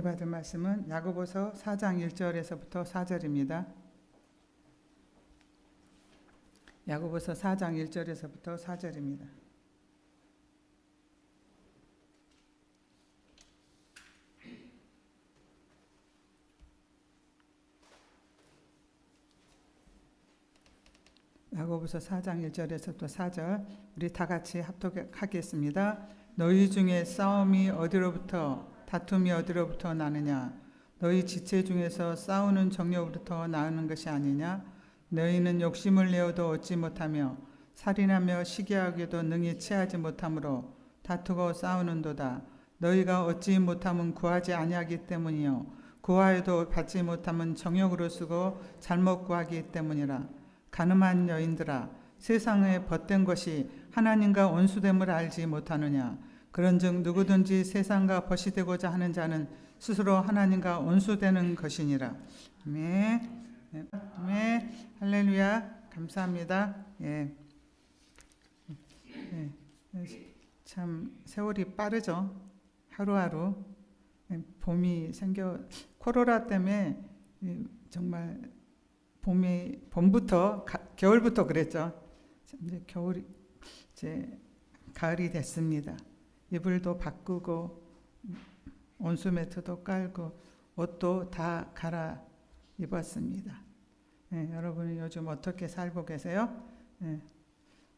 받을 말씀은 야고보서 4장 1절에서부터 4절입니다. 야고보서 4장 1절에서부터 4절입니다. 야고보서 4장 1절에서부터 4절 우리 다 같이 합독하겠습니다. 너희 중에 싸움이 어디로부터 다툼이 어디로부터 나느냐? 너희 지체 중에서 싸우는 정욕으로부터 나오는 것이 아니냐? 너희는 욕심을 내어도 얻지 못하며 살인하며 시기하기도 능히 취하지 못하므로 다투고 싸우는도다. 너희가 얻지 못함은 구하지 아니하기 때문이요 구하여도 받지 못함은 정욕으로 쓰고 잘못 구하기 때문이라. 가늠한 여인들아, 세상에 벗된 것이 하나님과 원수됨을 알지 못하느냐? 그런즉 누구든지 세상과 벗이 되고자 하는 자는 스스로 하나님과 원수되는 것이니라. 아멘. 아멘. 할렐루야. 감사합니다. 예. 참 세월이 빠르죠. 하루하루 봄이 생겨 코로나 때문에 정말 봄부터 겨울부터 그랬죠. 이제 겨울이 이제 가을이 됐습니다. 이불도 바꾸고 온수 매트도 깔고 옷도 다 갈아 입었습니다. 여러분은 요즘 어떻게 살고 계세요?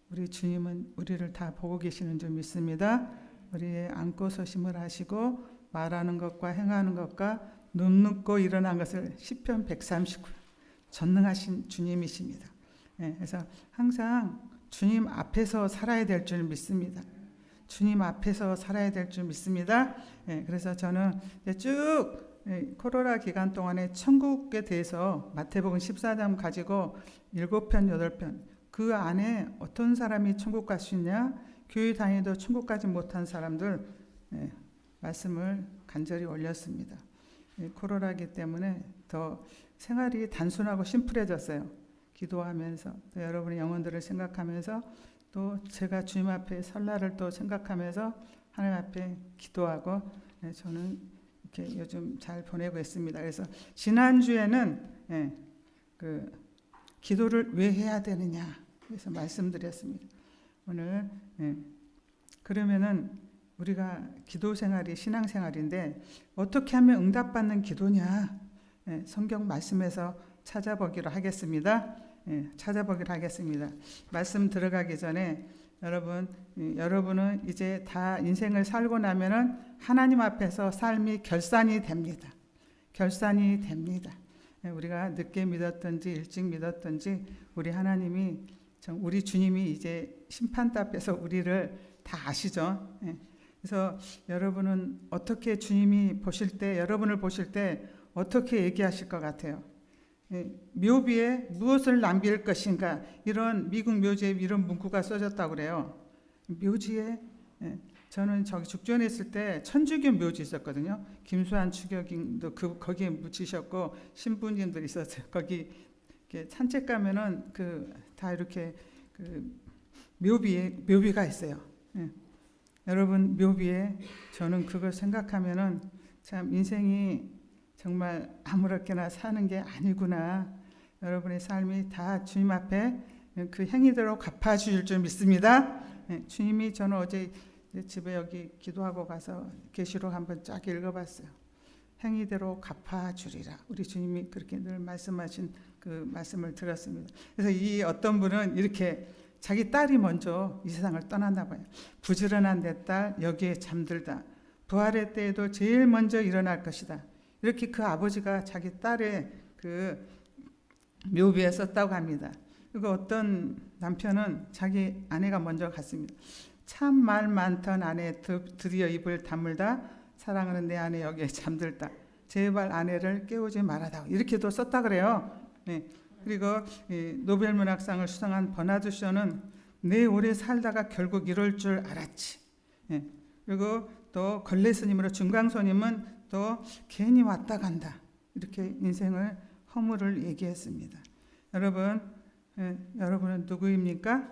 우리 주님은 우리를 다 보고 계시는 줄 믿습니다. 우리의 안고 서심을 하시고 말하는 것과 행하는 것과 눈 눕고 일어난 것을 시편 139 전능하신 주님이십니다. 그래서 항상 주님 앞에서 살아야 될 줄 믿습니다. 주님 앞에서 살아야 될 줄 믿습니다. 그래서 저는 쭉 코로나 기간 동안에 천국에 대해서 마태복음 14장 가지고 7편, 8편 그 안에 어떤 사람이 천국 갈 수 있냐? 교회 다니도 천국 가지 못한 사람들 말씀을 간절히 올렸습니다. 코로나기 때문에 더 생활이 단순하고 심플해졌어요. 기도하면서 또 여러분의 영혼들을 생각하면서 또 제가 주님 앞에 설 날을 또 생각하면서 하나님 앞에 기도하고 저는 이렇게 요즘 잘 보내고 있습니다. 그래서 지난주에는 그 기도를 왜 해야 되느냐 그래서 말씀드렸습니다. 오늘 그러면은 우리가 기도 생활이 신앙 생활인데 어떻게 하면 응답받는 기도냐 성경 말씀에서 찾아보기로 하겠습니다. 찾아보기로 하겠습니다. 말씀 들어가기 전에 여러분은 이제 다 인생을 살고 나면은 하나님 앞에서 삶이 결산이 됩니다. 결산이 됩니다. 우리가 늦게 믿었든지 일찍 믿었든지 우리 하나님이 우리 주님이 이제 심판대 앞에서 우리를 다 아시죠. 그래서 여러분은 어떻게 주님이 보실 때 여러분을 보실 때 어떻게 얘기하실 것 같아요? 묘비에 무엇을 남길 것인가 이런 미국 묘지에 이런 문구가 써졌다고 그래요. 묘지에 저는 저기 죽전에 있을 때 천주교 묘지 있었거든요. 김수환 추격인도 거기에 묻히셨고 신부님들 있었어요. 거기 이렇게 산책 가면은 다 이렇게 묘비가 있어요. 여러분 묘비에 저는 그걸 생각하면은 참 인생이 정말 아무렇게나 사는 게 아니구나. 여러분의 삶이 다 주님 앞에 그 행위대로 갚아주실 줄 믿습니다. 주님이 저는 어제 집에 여기 기도하고 가서 계시록 한번 쫙 읽어봤어요. 행위대로 갚아주리라. 우리 주님이 그렇게 늘 말씀하신 그 말씀을 들었습니다. 그래서 이 어떤 분은 이렇게 자기 딸이 먼저 이 세상을 떠났나 봐요. 부지런한 내 딸 여기에 잠들다. 부활의 때에도 제일 먼저 일어날 것이다. 이렇게 그 아버지가 자기 딸의 그 묘비에 썼다고 합니다. 그리고 어떤 남편은 자기 아내가 먼저 갔습니다. 참 말 많던 아내 드디어 입을 다물다 사랑하는 내 아내 여기에 잠들다. 제발 아내를 깨우지 말아다. 이렇게도 썼다 그래요. 그리고 노벨문학상을 수상한 버나드 쇼는 내 오래 살다가 결국 이럴 줄 알았지. 그리고 또 걸레스님으로 중강소님은 또 괜히 왔다 간다 이렇게 인생을 허물을 얘기했습니다. 여러분은 누구입니까?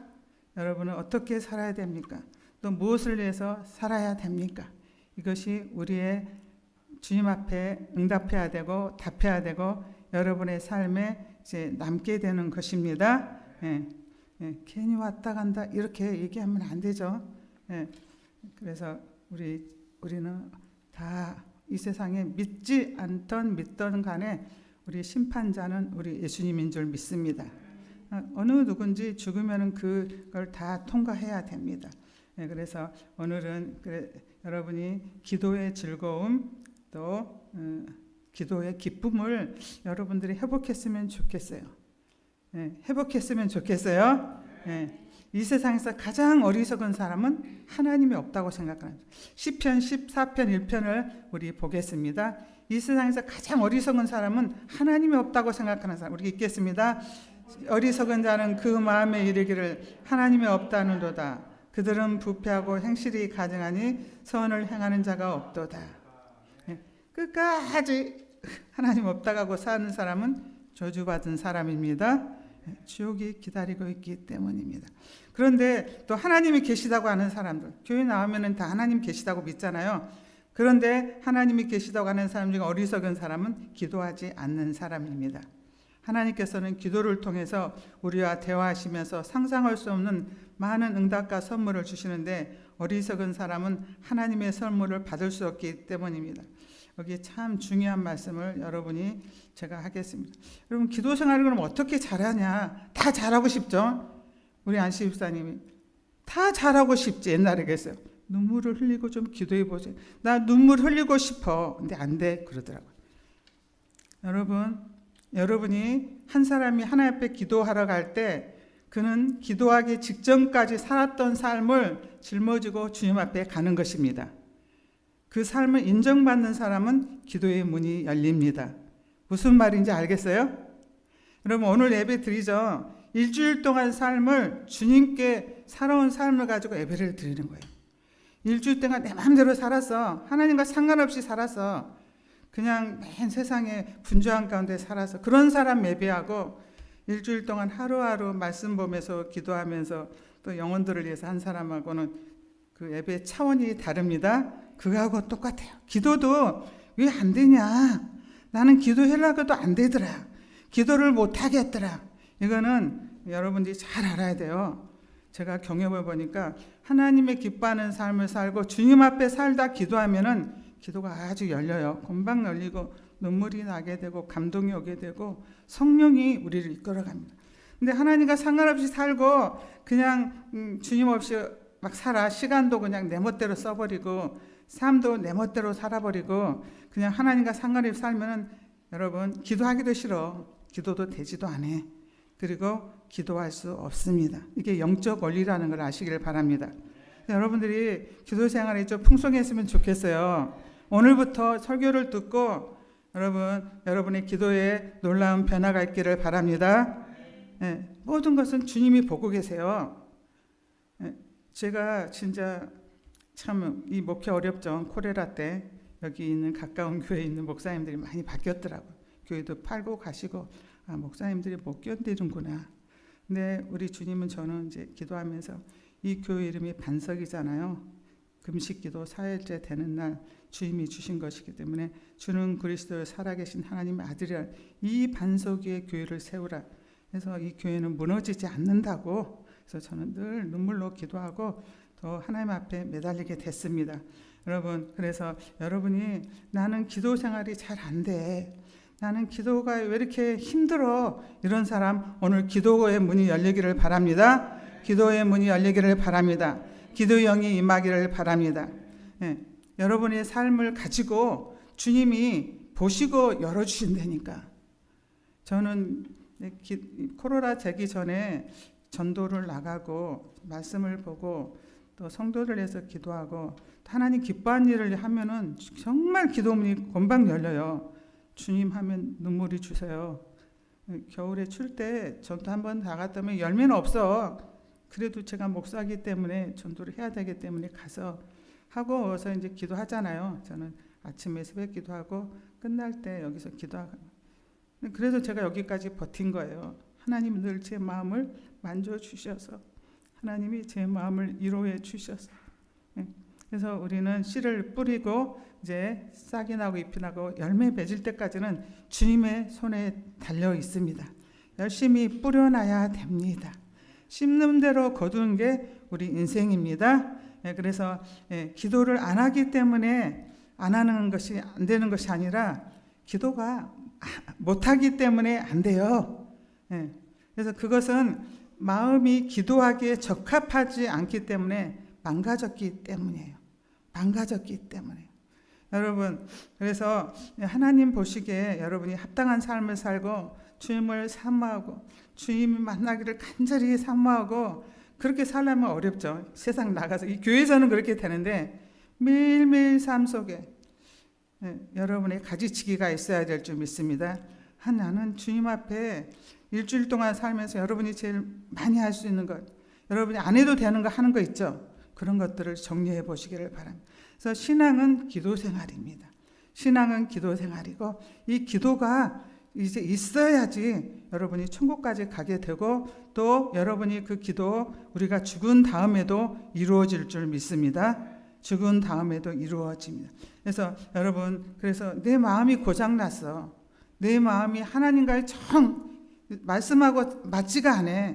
여러분은 어떻게 살아야 됩니까? 또 무엇을 위해서 살아야 됩니까? 이것이 우리의 주님 앞에 응답해야 되고 답해야 되고 여러분의 삶에 이제 남게 되는 것입니다. 예, 예, 괜히 왔다 간다 이렇게 얘기하면 안 되죠. 예, 그래서 우리는 다 이 세상에 믿지 않던 믿던 간에 우리 심판자는 우리 예수님인 줄 믿습니다. 어느 누군지 죽으면은 그걸 다 통과해야 됩니다. 예, 그래서 오늘은 여러분이 기도의 즐거움 또 기도의 기쁨을 여러분들이 회복했으면 좋겠어요. 예, 회복했으면 좋겠어요. 예, 이 세상에서 가장 어리석은 사람은 하나님이 없다고 생각합니다. 시편 14편 1편을 우리 보겠습니다. 이 세상에서 가장 어리석은 사람은 하나님이 없다고 생각하는 사람. 우리 읽겠습니다. 어리석은 자는 그 마음에 이르기를 하나님이 없다는도다. 그들은 부패하고 행실이 가증하니 선을 행하는 자가 없도다. 끝까지 하나님 없다고 사는 사람은 저주받은 사람입니다. 지옥이 기다리고 있기 때문입니다. 그런데 또 하나님이 계시다고 하는 사람들, 교회 나오면 다 하나님 계시다고 믿잖아요. 그런데 하나님이 계시다고 하는 사람 중에 어리석은 사람은 기도하지 않는 사람입니다. 하나님께서는 기도를 통해서 우리와 대화하시면서 상상할 수 없는 많은 응답과 선물을 주시는데 어리석은 사람은 하나님의 선물을 받을 수 없기 때문입니다. 여기 참 중요한 말씀을 여러분이 제가 하겠습니다. 여러분 기도 생활을 그럼 어떻게 잘하냐? 다 잘하고 싶죠? 우리 안시 집사님이 다 잘하고 싶지. 옛날에 그랬어요. 눈물을 흘리고 좀 기도해 보세요. 나 눈물 흘리고 싶어. 근데 안 돼. 그러더라고요. 여러분이 한 사람이 하나님 앞에 기도하러 갈 때 그는 기도하기 직전까지 살았던 삶을 짊어지고 주님 앞에 가는 것입니다. 그 삶을 인정받는 사람은 기도의 문이 열립니다. 무슨 말인지 알겠어요? 여러분 오늘 예배 드리죠. 일주일 동안 삶을 주님께 살아온 삶을 가지고 예배를 드리는 거예요. 일주일 동안 내 마음대로 살았어. 하나님과 상관없이 살았어. 그냥 맨 세상에 분주한 가운데 살아서 그런 사람 예배하고 일주일 동안 하루하루 말씀 보면서 기도하면서 또 영혼들을 위해서 한 사람하고는 그 예배 차원이 다릅니다. 그거하고 똑같아요. 기도도 왜 안 되냐? 나는 기도하려고 해도 안 되더라. 기도를 못 하겠더라. 이거는 여러분들이 잘 알아야 돼요. 제가 경험해 보니까 하나님의 기뻐하는 삶을 살고 주님 앞에 살다 기도하면은 기도가 아주 열려요. 금방 열리고 눈물이 나게 되고 감동이 오게 되고 성령이 우리를 이끌어갑니다. 근데 하나님과 상관없이 살고 그냥 주님 없이 막 살아. 시간도 그냥 내 멋대로 써버리고 삶도 내 멋대로 살아버리고 그냥 하나님과 상관없이 살면은 여러분 기도하기도 싫어. 기도도 되지도 않아. 그리고 기도할 수 없습니다. 이게 영적 원리라는 걸 아시길 바랍니다. 여러분들이 기도 생활이 좀 풍성했으면 좋겠어요. 오늘부터 설교를 듣고 여러분의 기도에 놀라운 변화가 있기를 바랍니다. 네, 모든 것은 주님이 보고 계세요. 제가 진짜 참 이 목회 어렵죠. 코레라 때 여기 있는 가까운 교회에 있는 목사님들이 많이 바뀌었더라고요. 교회도 팔고 가시고 목사님들이 못 견디는구나. 근데 우리 주님은 저는 이제 기도하면서 이 교회 이름이 반석이잖아요. 금식기도 4일째 되는 날 주님이 주신 것이기 때문에 주는 그리스도의 살아계신 하나님의 아들이라 이 반석 위에 교회를 세우라. 그래서 이 교회는 무너지지 않는다고. 그래서 저는 늘 눈물로 기도하고 더 하나님 앞에 매달리게 됐습니다. 여러분, 그래서 여러분이 나는 기도 생활이 잘 안 돼. 나는 기도가 왜 이렇게 힘들어. 이런 사람 오늘 기도의 문이 열리기를 바랍니다. 기도의 문이 열리기를 바랍니다. 기도의 영이 임하기를 바랍니다. 예, 여러분의 삶을 가지고 주님이 보시고 열어주신다니까. 저는 코로나 되기 전에 전도를 나가고 말씀을 보고 또 성도를 위해서 기도하고 하나님 기뻐하는 일을 하면은 정말 기도문이 금방 열려요. 주님 하면 눈물이 주세요. 겨울에 출 때 전도 한번 나갔다면 열매는 없어. 그래도 제가 목사이기 때문에 전도를 해야 되기 때문에 가서 하고 와서 이제 기도하잖아요. 저는 아침에 새벽 기도하고 끝날 때 여기서 기도하고. 그래서 제가 여기까지 버틴 거예요. 하나님 늘 제 마음을 만져주셔서 하나님이 제 마음을 위로해 주셔서. 그래서 우리는 씨를 뿌리고 이제 싹이 나고 잎이 나고 열매 맺을 때까지는 주님의 손에 달려 있습니다. 열심히 뿌려놔야 됩니다. 심는 대로 거두는 게 우리 인생입니다. 그래서 기도를 안 하기 때문에 안 하는 것이 안 되는 것이 아니라 기도가 못하기 때문에 안 돼요. 그래서 그것은 마음이 기도하기에 적합하지 않기 때문에 망가졌기 때문이에요. 망가졌기 때문에. 여러분, 그래서 하나님 보시기에 여러분이 합당한 삶을 살고 주님을 사모하고 주님 만나기를 간절히 사모하고 그렇게 살려면 어렵죠. 세상 나가서 이 교회에서는 그렇게 되는데 매일매일 삶 속에 여러분의 가지치기가 있어야 될 줄 믿습니다. 하나는 주님 앞에 일주일 동안 살면서 여러분이 제일 많이 할 수 있는 것, 여러분이 안 해도 되는 거 하는 거 있죠. 그런 것들을 정리해 보시기를 바랍니다. 그래서 신앙은 기도 생활입니다. 신앙은 기도 생활이고 이 기도가 이제 있어야지 여러분이 천국까지 가게 되고 또 여러분이 그 기도 우리가 죽은 다음에도 이루어질 줄 믿습니다. 죽은 다음에도 이루어집니다. 그래서 여러분, 그래서 내 마음이 고장났어. 내 마음이 하나님과의 말씀하고 맞지가 않아.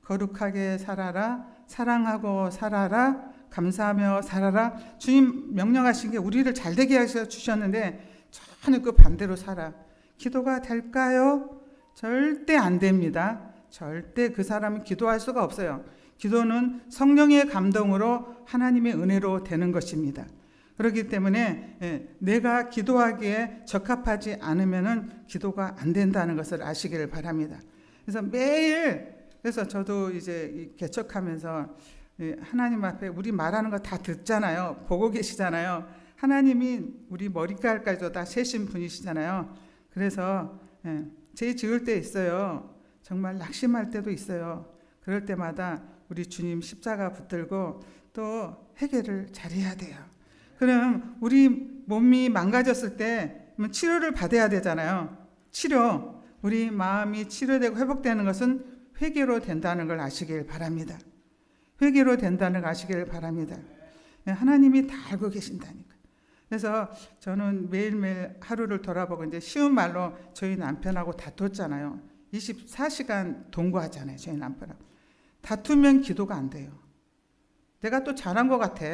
거룩하게 살아라. 사랑하고 살아라. 감사하며 살아라. 주님 명령하신 게 우리를 잘되게 하셔 주셨는데 전혀 그 반대로 살아. 기도가 될까요? 절대 안 됩니다. 절대 그 사람은 기도할 수가 없어요. 기도는 성령의 감동으로 하나님의 은혜로 되는 것입니다. 그렇기 때문에 내가 기도하기에 적합하지 않으면은 기도가 안 된다는 것을 아시기를 바랍니다. 그래서 매일, 그래서 저도 이제 개척하면서 하나님 앞에 우리 말하는 거 다 듣잖아요. 보고 계시잖아요. 하나님이 우리 머리깔까지도 다 세신 분이시잖아요. 그래서 죄 지을 때 있어요. 정말 낙심할 때도 있어요. 그럴 때마다 우리 주님 십자가 붙들고 또 회개를 잘해야 돼요. 그럼 우리 몸이 망가졌을 때 치료를 받아야 되잖아요. 치료. 우리 마음이 치료되고 회복되는 것은 회개로 된다는 걸 아시길 바랍니다. 회개로 된다는 걸 아시길 바랍니다. 하나님이 다 알고 계신다니까. 그래서 저는 매일매일 하루를 돌아보고 이제 쉬운 말로 저희 남편하고 다퉜잖아요. 24시간 동거하잖아요. 저희 남편하고. 다투면 기도가 안 돼요. 내가 또 잘한 것 같아.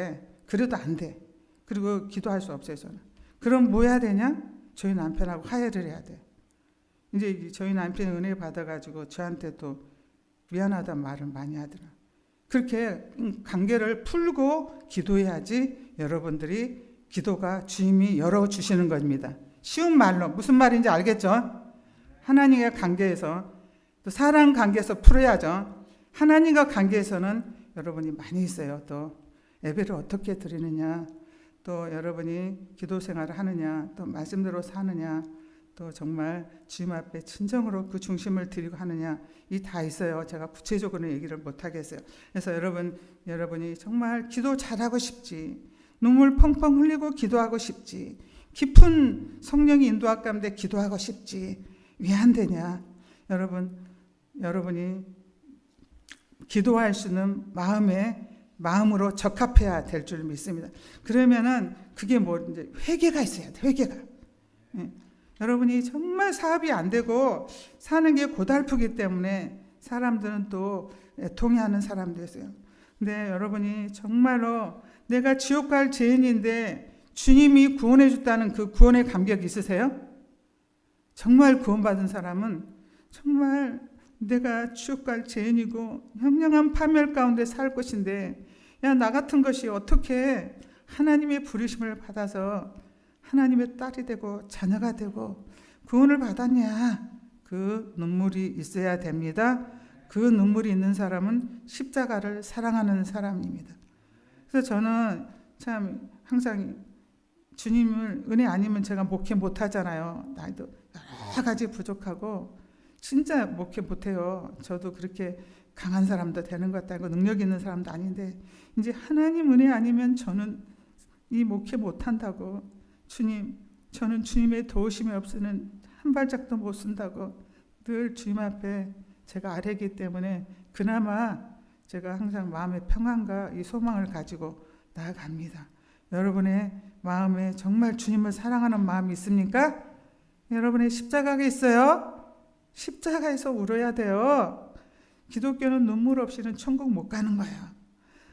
그래도 안 돼. 그리고 기도할 수 없어요. 저는. 그럼 뭐 해야 되냐? 저희 남편하고 화해를 해야 돼. 이제 저희 남편이 은혜 받아가지고 저한테 또 미안하다는 말을 많이 하더라. 그렇게 관계를 풀고 기도해야지 여러분들이 기도가 주님이 열어주시는 겁니다. 쉬운 말로 무슨 말인지 알겠죠? 하나님과 관계에서 또 사람 관계에서 풀어야죠. 하나님과 관계에서는 여러분이 많이 있어요. 또 예배를 어떻게 드리느냐, 또 여러분이 기도 생활을 하느냐, 또 말씀대로 사느냐, 또 정말 주님 앞에 진정으로 그 중심을 드리고 하느냐, 이 다 있어요. 제가 구체적으로는 얘기를 못 하겠어요. 그래서 여러분이 정말 기도 잘하고 싶지, 눈물 펑펑 흘리고 기도하고 싶지, 깊은 성령의 인도학 가운데 기도하고 싶지, 왜 안 되냐? 여러분이 기도할 수 있는 마음으로 적합해야 될 줄 믿습니다. 그러면은 그게 이제 회개가 있어야 돼. 회개가. 여러분이 정말 사업이 안 되고 사는 게 고달프기 때문에 사람들은 또 애통해하는 사람도 있어요. 근데 여러분이 정말로 내가 지옥 갈 죄인인데 주님이 구원해 줬다는 그 구원의 감격이 있으세요? 정말 구원받은 사람은 정말 내가 지옥 갈 죄인이고 현명한 파멸 가운데 살 것인데 야, 나 같은 것이 어떻게 하나님의 부르심을 받아서 하나님의 딸이 되고 자녀가 되고 구원을 받았냐? 그 눈물이 있어야 됩니다. 그 눈물이 있는 사람은 십자가를 사랑하는 사람입니다. 그래서 저는 참 항상 주님을 은혜 아니면 제가 목회 못하잖아요. 나이도 여러 가지 부족하고 진짜 목회 못해요. 저도 그렇게 강한 사람도 되는 것 같고 능력 있는 사람도 아닌데 이제 하나님 은혜 아니면 저는 이 목회 못한다고. 주님, 저는 주님의 도우심이 없으면 한 발짝도 못 쓴다고 늘 주님 앞에 제가 아래이기 때문에 그나마 제가 항상 마음의 평안과 이 소망을 가지고 나아갑니다. 여러분의 마음에 정말 주님을 사랑하는 마음이 있습니까? 여러분의 십자가가 있어요? 십자가에서 울어야 돼요. 기독교는 눈물 없이는 천국 못 가는 거야.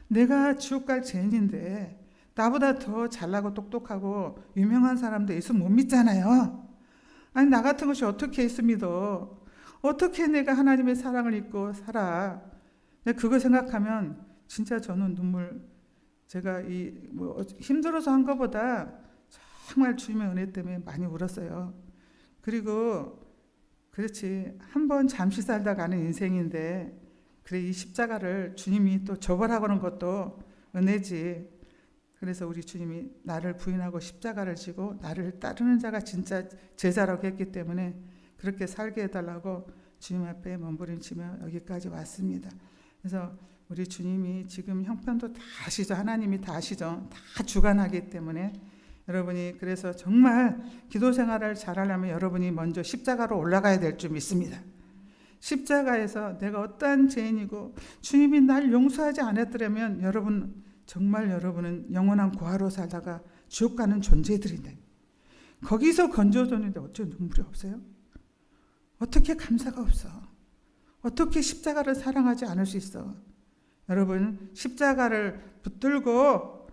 내가 지옥 갈 죄인인데 나보다 더 잘나고 똑똑하고 유명한 사람도 예수 못 믿잖아요. 아니 나 같은 것이 어떻게 예수 믿어? 어떻게 내가 하나님의 사랑을 잊고 살아? 그거 생각하면 진짜 저는 눈물, 제가 힘들어서 한 것보다 정말 주님의 은혜 때문에 많이 울었어요. 그리고 그렇지, 한번 잠시 살다 가는 인생인데 그래 이 십자가를 주님이 또 접어라고는 것도 은혜지. 그래서 우리 주님이 나를 부인하고 십자가를 지고 나를 따르는 자가 진짜 제자라고 했기 때문에 그렇게 살게 해달라고 주님 앞에 몸부림치며 여기까지 왔습니다. 그래서 우리 주님이 지금 형편도 다 아시죠. 하나님이 다 아시죠. 다 주관하기 때문에 여러분이 그래서 정말 기도 생활을 잘하려면 여러분이 먼저 십자가로 올라가야 될 줄 믿습니다. 십자가에서 내가 어떠한 죄인이고 주님이 날 용서하지 않았더라면 정말 여러분은 영원한 고아로 살다가 지옥 가는 존재들인데 거기서 건져줬는데 어째 눈물이 없어요? 어떻게 감사가 없어? 어떻게 십자가를 사랑하지 않을 수 있어? 여러분 십자가를 붙들고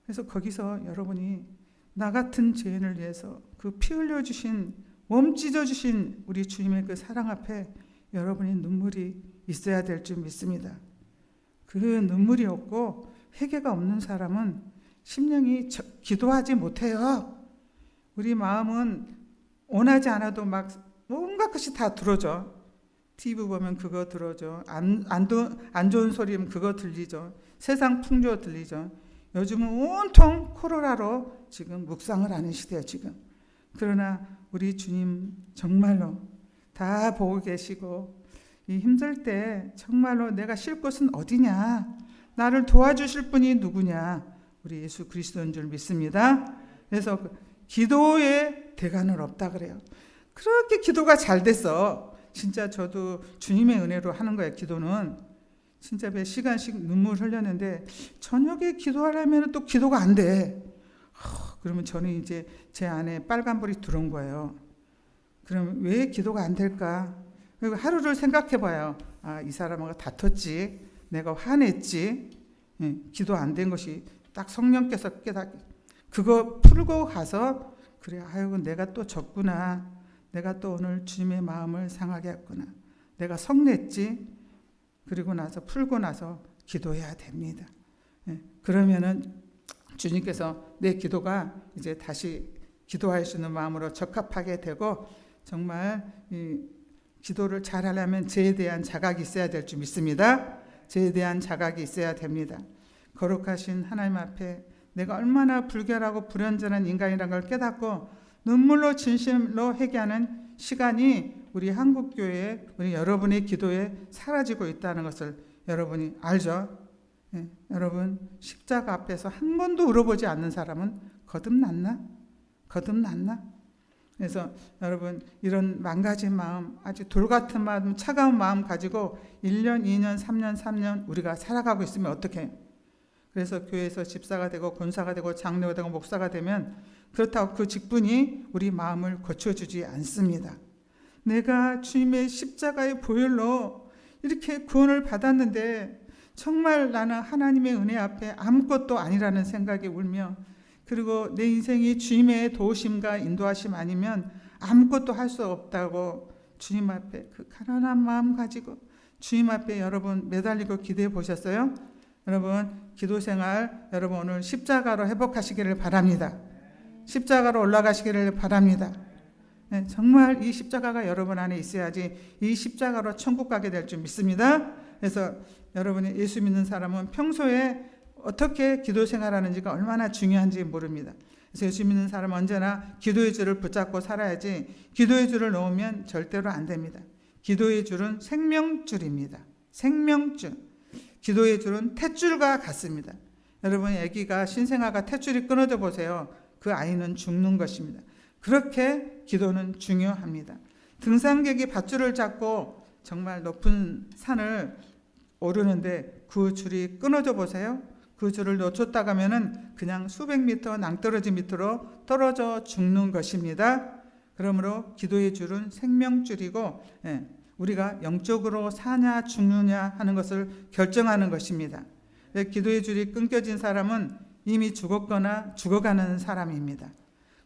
그래서 거기서 여러분이 나 같은 죄인을 위해서 그 피 흘려주신 몸 찢어주신 우리 주님의 그 사랑 앞에 여러분의 눈물이 있어야 될 줄 믿습니다. 그 눈물이 없고 회개가 없는 사람은 심령이 기도하지 못해요. 우리 마음은 원하지 않아도 막 온갖 것이 다 들어져. TV 보면 그거 들어져. 안 좋은 소리면 그거 들리죠. 세상 풍조 들리죠. 요즘은 온통 코로나로 지금 묵상을 하는 시대예요. 지금. 그러나 우리 주님 정말로 다 보고 계시고 이 힘들 때 정말로 내가 쉴 곳은 어디냐, 나를 도와주실 분이 누구냐, 우리 예수 그리스도인 줄 믿습니다. 그래서 기도에 대가는 없다 그래요. 그렇게 기도가 잘 됐어. 진짜 저도 주님의 은혜로 하는 거예요. 기도는 진짜 몇 시간씩 눈물 흘렸는데 저녁에 기도하려면 또 기도가 안 돼. 그러면 저는 이제 제 안에 빨간불이 들어온 거예요. 그럼 왜 기도가 안 될까? 그리고 하루를 생각해 봐요. 이 사람하고 다퉜지, 내가 화냈지, 기도 안 된 것이 딱 성령께서 그거 풀고 가서 그래, 아이고 내가 또 졌구나, 내가 또 오늘 주님의 마음을 상하게 했구나, 내가 성냈지. 그리고 나서 풀고 나서 기도해야 됩니다. 그러면은 주님께서 내 기도가 이제 다시 기도할 수 있는 마음으로 적합하게 되고 정말 이 기도를 잘하려면 죄에 대한 자각이 있어야 될 줄 믿습니다. 죄에 대한 자각이 있어야 됩니다. 거룩하신 하나님 앞에 내가 얼마나 불결하고 불완전한 인간이라는 걸 깨닫고 눈물로 진심으로 회개하는 시간이 우리 한국교회에, 우리 여러분의 기도에 사라지고 있다는 것을 여러분이 알죠? 여러분 십자가 앞에서 한 번도 울어보지 않는 사람은 거듭났나? 그래서 여러분 이런 망가진 마음, 아주 돌같은 마음, 차가운 마음 가지고 1년, 2년, 3년 우리가 살아가고 있으면 어떡해? 그래서 교회에서 집사가 되고 권사가 되고 장로가 되고 목사가 되면 그렇다고 그 직분이 우리 마음을 고쳐주지 않습니다. 내가 주님의 십자가의 보혈로 이렇게 구원을 받았는데 정말 나는 하나님의 은혜 앞에 아무것도 아니라는 생각에 울며, 그리고 내 인생이 주님의 도우심과 인도하심 아니면 아무것도 할 수 없다고 주님 앞에 그 가난한 마음 가지고 주님 앞에 여러분 매달리고 기도해 보셨어요? 여러분 기도 생활 여러분 오늘 십자가로 회복하시기를 바랍니다. 십자가로 올라가시기를 바랍니다. 정말 이 십자가가 여러분 안에 있어야지 이 십자가로 천국 가게 될 줄 믿습니다. 그래서 여러분이 예수 믿는 사람은 평소에 어떻게 기도 생활하는지가 얼마나 중요한지 모릅니다. 그래서 예수 믿는 사람은 언제나 기도의 줄을 붙잡고 살아야지 기도의 줄을 놓으면 절대로 안 됩니다. 기도의 줄은 생명줄입니다. 생명줄. 기도의 줄은 탯줄과 같습니다. 여러분 아기가 신생아가 탯줄이 끊어져 보세요. 그 아이는 죽는 것입니다. 그렇게 기도는 중요합니다. 등산객이 밧줄을 잡고 정말 높은 산을 오르는데 그 줄이 끊어져 보세요. 그 줄을 놓쳤다 가면은 그냥 수백 미터 낭떠러지 밑으로 떨어져 죽는 것입니다. 그러므로 기도의 줄은 생명줄이고 우리가 영적으로 사냐 죽느냐 하는 것을 결정하는 것입니다. 기도의 줄이 끊겨진 사람은 이미 죽었거나 죽어가는 사람입니다.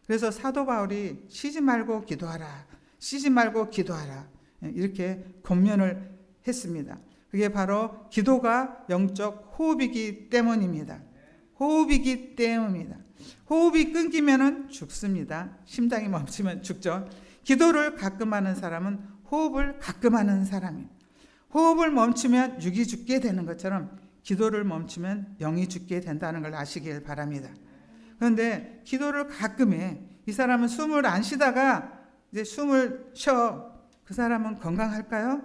그래서 사도 바울이 쉬지 말고 기도하라, 쉬지 말고 기도하라 이렇게 권면을 했습니다. 그게 바로 기도가 영적 호흡이기 때문입니다. 호흡이기 때문입니다. 호흡이 끊기면 죽습니다. 심장이 멈추면 죽죠. 기도를 가끔 하는 사람은 호흡을 가끔 하는 사람입니다. 호흡을 멈추면 육이 죽게 되는 것처럼 기도를 멈추면 영이 죽게 된다는 걸 아시길 바랍니다. 그런데 기도를 가끔 해. 이 사람은 숨을 안 쉬다가 이제 숨을 쉬어. 그 사람은 건강할까요?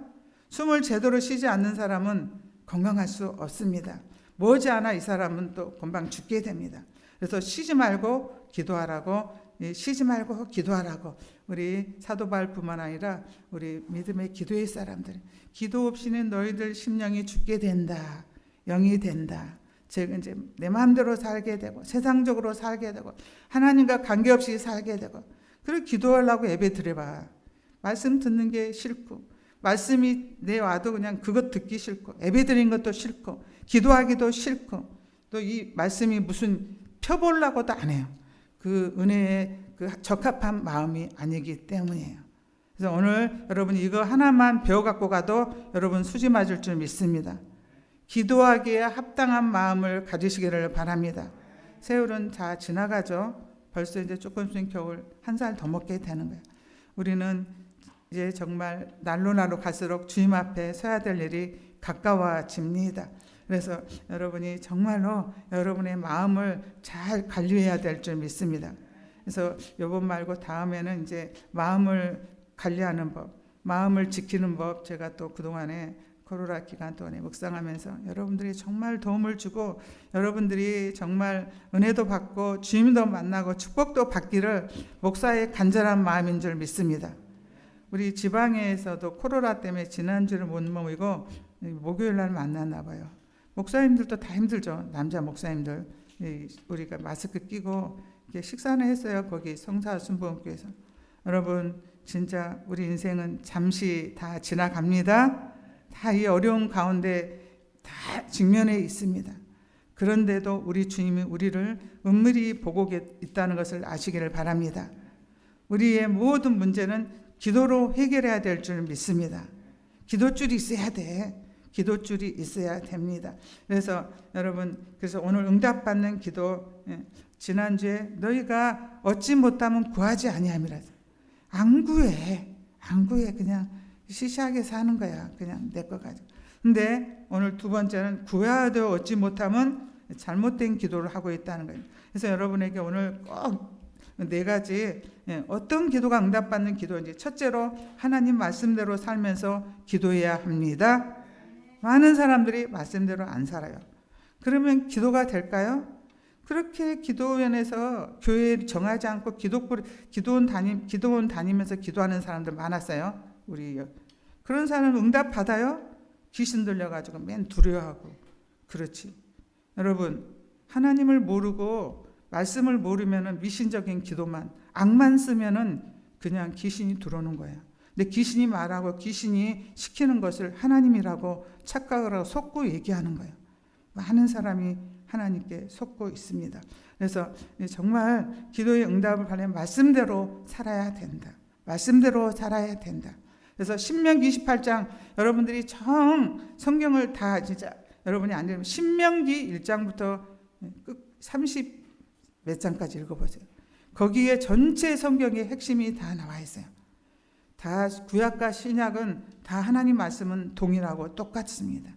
숨을 제대로 쉬지 않는 사람은 건강할 수 없습니다. 머지않아 이 사람은 또 금방 죽게 됩니다. 그래서 쉬지 말고 기도하라고, 쉬지 말고 기도하라고 우리 사도 바울뿐만 아니라 우리 믿음의 기도의 사람들, 기도 없이는 너희들 심령이 죽게 된다, 영이 된다. 즉 이제 내 마음대로 살게 되고 세상적으로 살게 되고 하나님과 관계없이 살게 되고. 그리고 기도하려고 예배 드려봐. 말씀 듣는 게 싫고 말씀이 내 와도 그냥 그것 듣기 싫고 예배 드리는 것도 싫고 기도하기도 싫고 또 이 말씀이 무슨 펴보려고도 안 해요. 그 은혜의 그 적합한 마음이 아니기 때문이에요. 그래서 오늘 여러분 이거 하나만 배워갖고 가도 여러분 수지 맞을 줄 믿습니다. 기도하기에 합당한 마음을 가지시기를 바랍니다. 세월은 다 지나가죠. 벌써 이제 조금씩 겨울 한 살 더 먹게 되는 거예요. 우리는 이제 정말 날로 갈수록 주님 앞에 서야 될 일이 가까워집니다. 그래서 여러분이 정말로 여러분의 마음을 잘 관리해야 될 줄 믿습니다. 그래서 이번 말고 다음에는 이제 마음을 관리하는 법, 마음을 지키는 법, 제가 또 그동안에 코로나 기간 동안에 묵상하면서 여러분들이 정말 도움을 주고 여러분들이 정말 은혜도 받고 주님도 만나고 축복도 받기를 목사의 간절한 마음인 줄 믿습니다. 우리 지방에서도 코로나 때문에 지난주를 못 모이고 목요일 날 만났나 봐요. 목사님들도 다 힘들죠. 남자 목사님들 우리가 마스크 끼고 식사는 했어요. 거기 성사순복음교회에서. 여러분 진짜 우리 인생은 잠시 다 지나갑니다. 다 이 어려운 가운데 다 직면해 있습니다. 그런데도 우리 주님이 우리를 은밀히 보고 있다는 것을 아시기를 바랍니다. 우리의 모든 문제는 기도로 해결해야 될 줄 믿습니다. 기도줄이 있어야 돼. 기도줄이 있어야 됩니다. 그래서 여러분, 그래서 오늘 응답받는 기도, 지난주에 너희가 얻지 못하면 구하지 아니함이라. 안 구해. 그냥 시시하게 사는 거야. 그냥 내 거 가지고. 근데 오늘 두 번째는 구해도 얻지 못하면 잘못된 기도를 하고 있다는 거예요. 그래서 여러분에게 오늘 꼭 네 가지 어떤 기도가 응답받는 기도인지. 첫째로 하나님 말씀대로 살면서 기도해야 합니다. 많은 사람들이 말씀대로 안 살아요. 그러면 기도가 될까요? 그렇게 기도원에서 교회 정하지 않고 기도원 다니면서 기도하는 사람들 많았어요. 우리 그런 사람은 응답 받아요? 귀신 들려가지고 맨 두려워하고. 그렇지. 여러분 하나님을 모르고 말씀을 모르면은 미신적인 기도만 악만 쓰면은 그냥 귀신이 들어오는 거예요. 근데 귀신이 말하고 귀신이 시키는 것을 하나님이라고 착각을 하고 속고 얘기하는 거예요. 많은 사람이 하나님께 속고 있습니다. 그래서 정말 기도의 응답을 받으려면 말씀대로 살아야 된다. 말씀대로 살아야 된다. 그래서 신명기 28장 여러분들이 성경을 다 진짜 여러분이 안 되면 신명기 1장부터 30 몇 장까지 읽어보세요. 거기에 전체 성경의 핵심이 다 나와 있어요. 다 구약과 신약은 다 하나님 말씀은 동일하고 똑같습니다.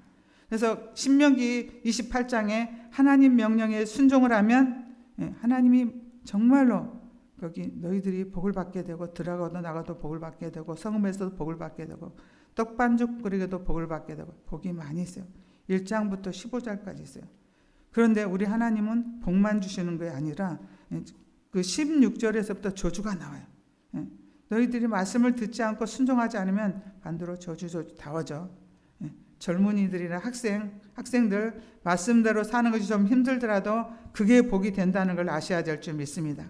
그래서 신명기 28장에 하나님 명령에 순종을 하면 하나님이 정말로 거기 너희들이 복을 받게 되고 들어가도 나가도 복을 받게 되고 성읍에서도 복을 받게 되고 떡반죽 끓이게도 복을 받게 되고 복이 많이 있어요. 1장부터 15장까지 있어요. 그런데 우리 하나님은 복만 주시는 게 아니라 그 16절에서부터 저주가 나와요. 너희들이 말씀을 듣지 않고 순종하지 않으면 반대로 저주 다 오죠. 젊은이들이나 학생들 말씀대로 사는 것이 좀 힘들더라도 그게 복이 된다는 걸 아셔야 될 줄 믿습니다.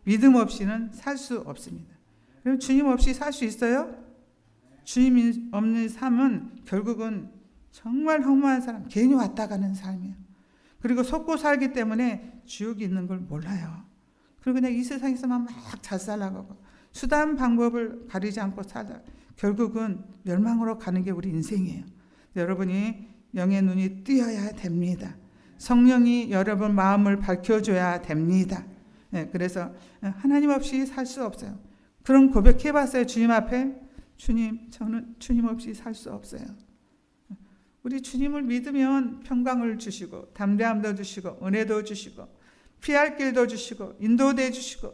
믿음 없이는 살 수 없습니다. 그럼 주님 없이 살 수 있어요? 주님 없는 삶은 결국은 정말 허무한 사람, 괜히 왔다 가는 삶이에요. 그리고 속고 살기 때문에 지옥이 있는 걸 몰라요. 그리고 그냥 이 세상에서만 막 잘 살라고 하고 수단 방법을 가리지 않고 살다 결국은 멸망으로 가는 게 우리 인생이에요. 여러분이 영의 눈이 뜨여야 됩니다. 성령이 여러분 마음을 밝혀줘야 됩니다. 그래서 하나님 없이 살 수 없어요. 그런 고백해봤어요. 주님 앞에. 주님, 저는 주님 없이 살 수 없어요. 우리 주님을 믿으면 평강을 주시고 담대함도 주시고 은혜도 주시고 피할 길도 주시고 인도돼 주시고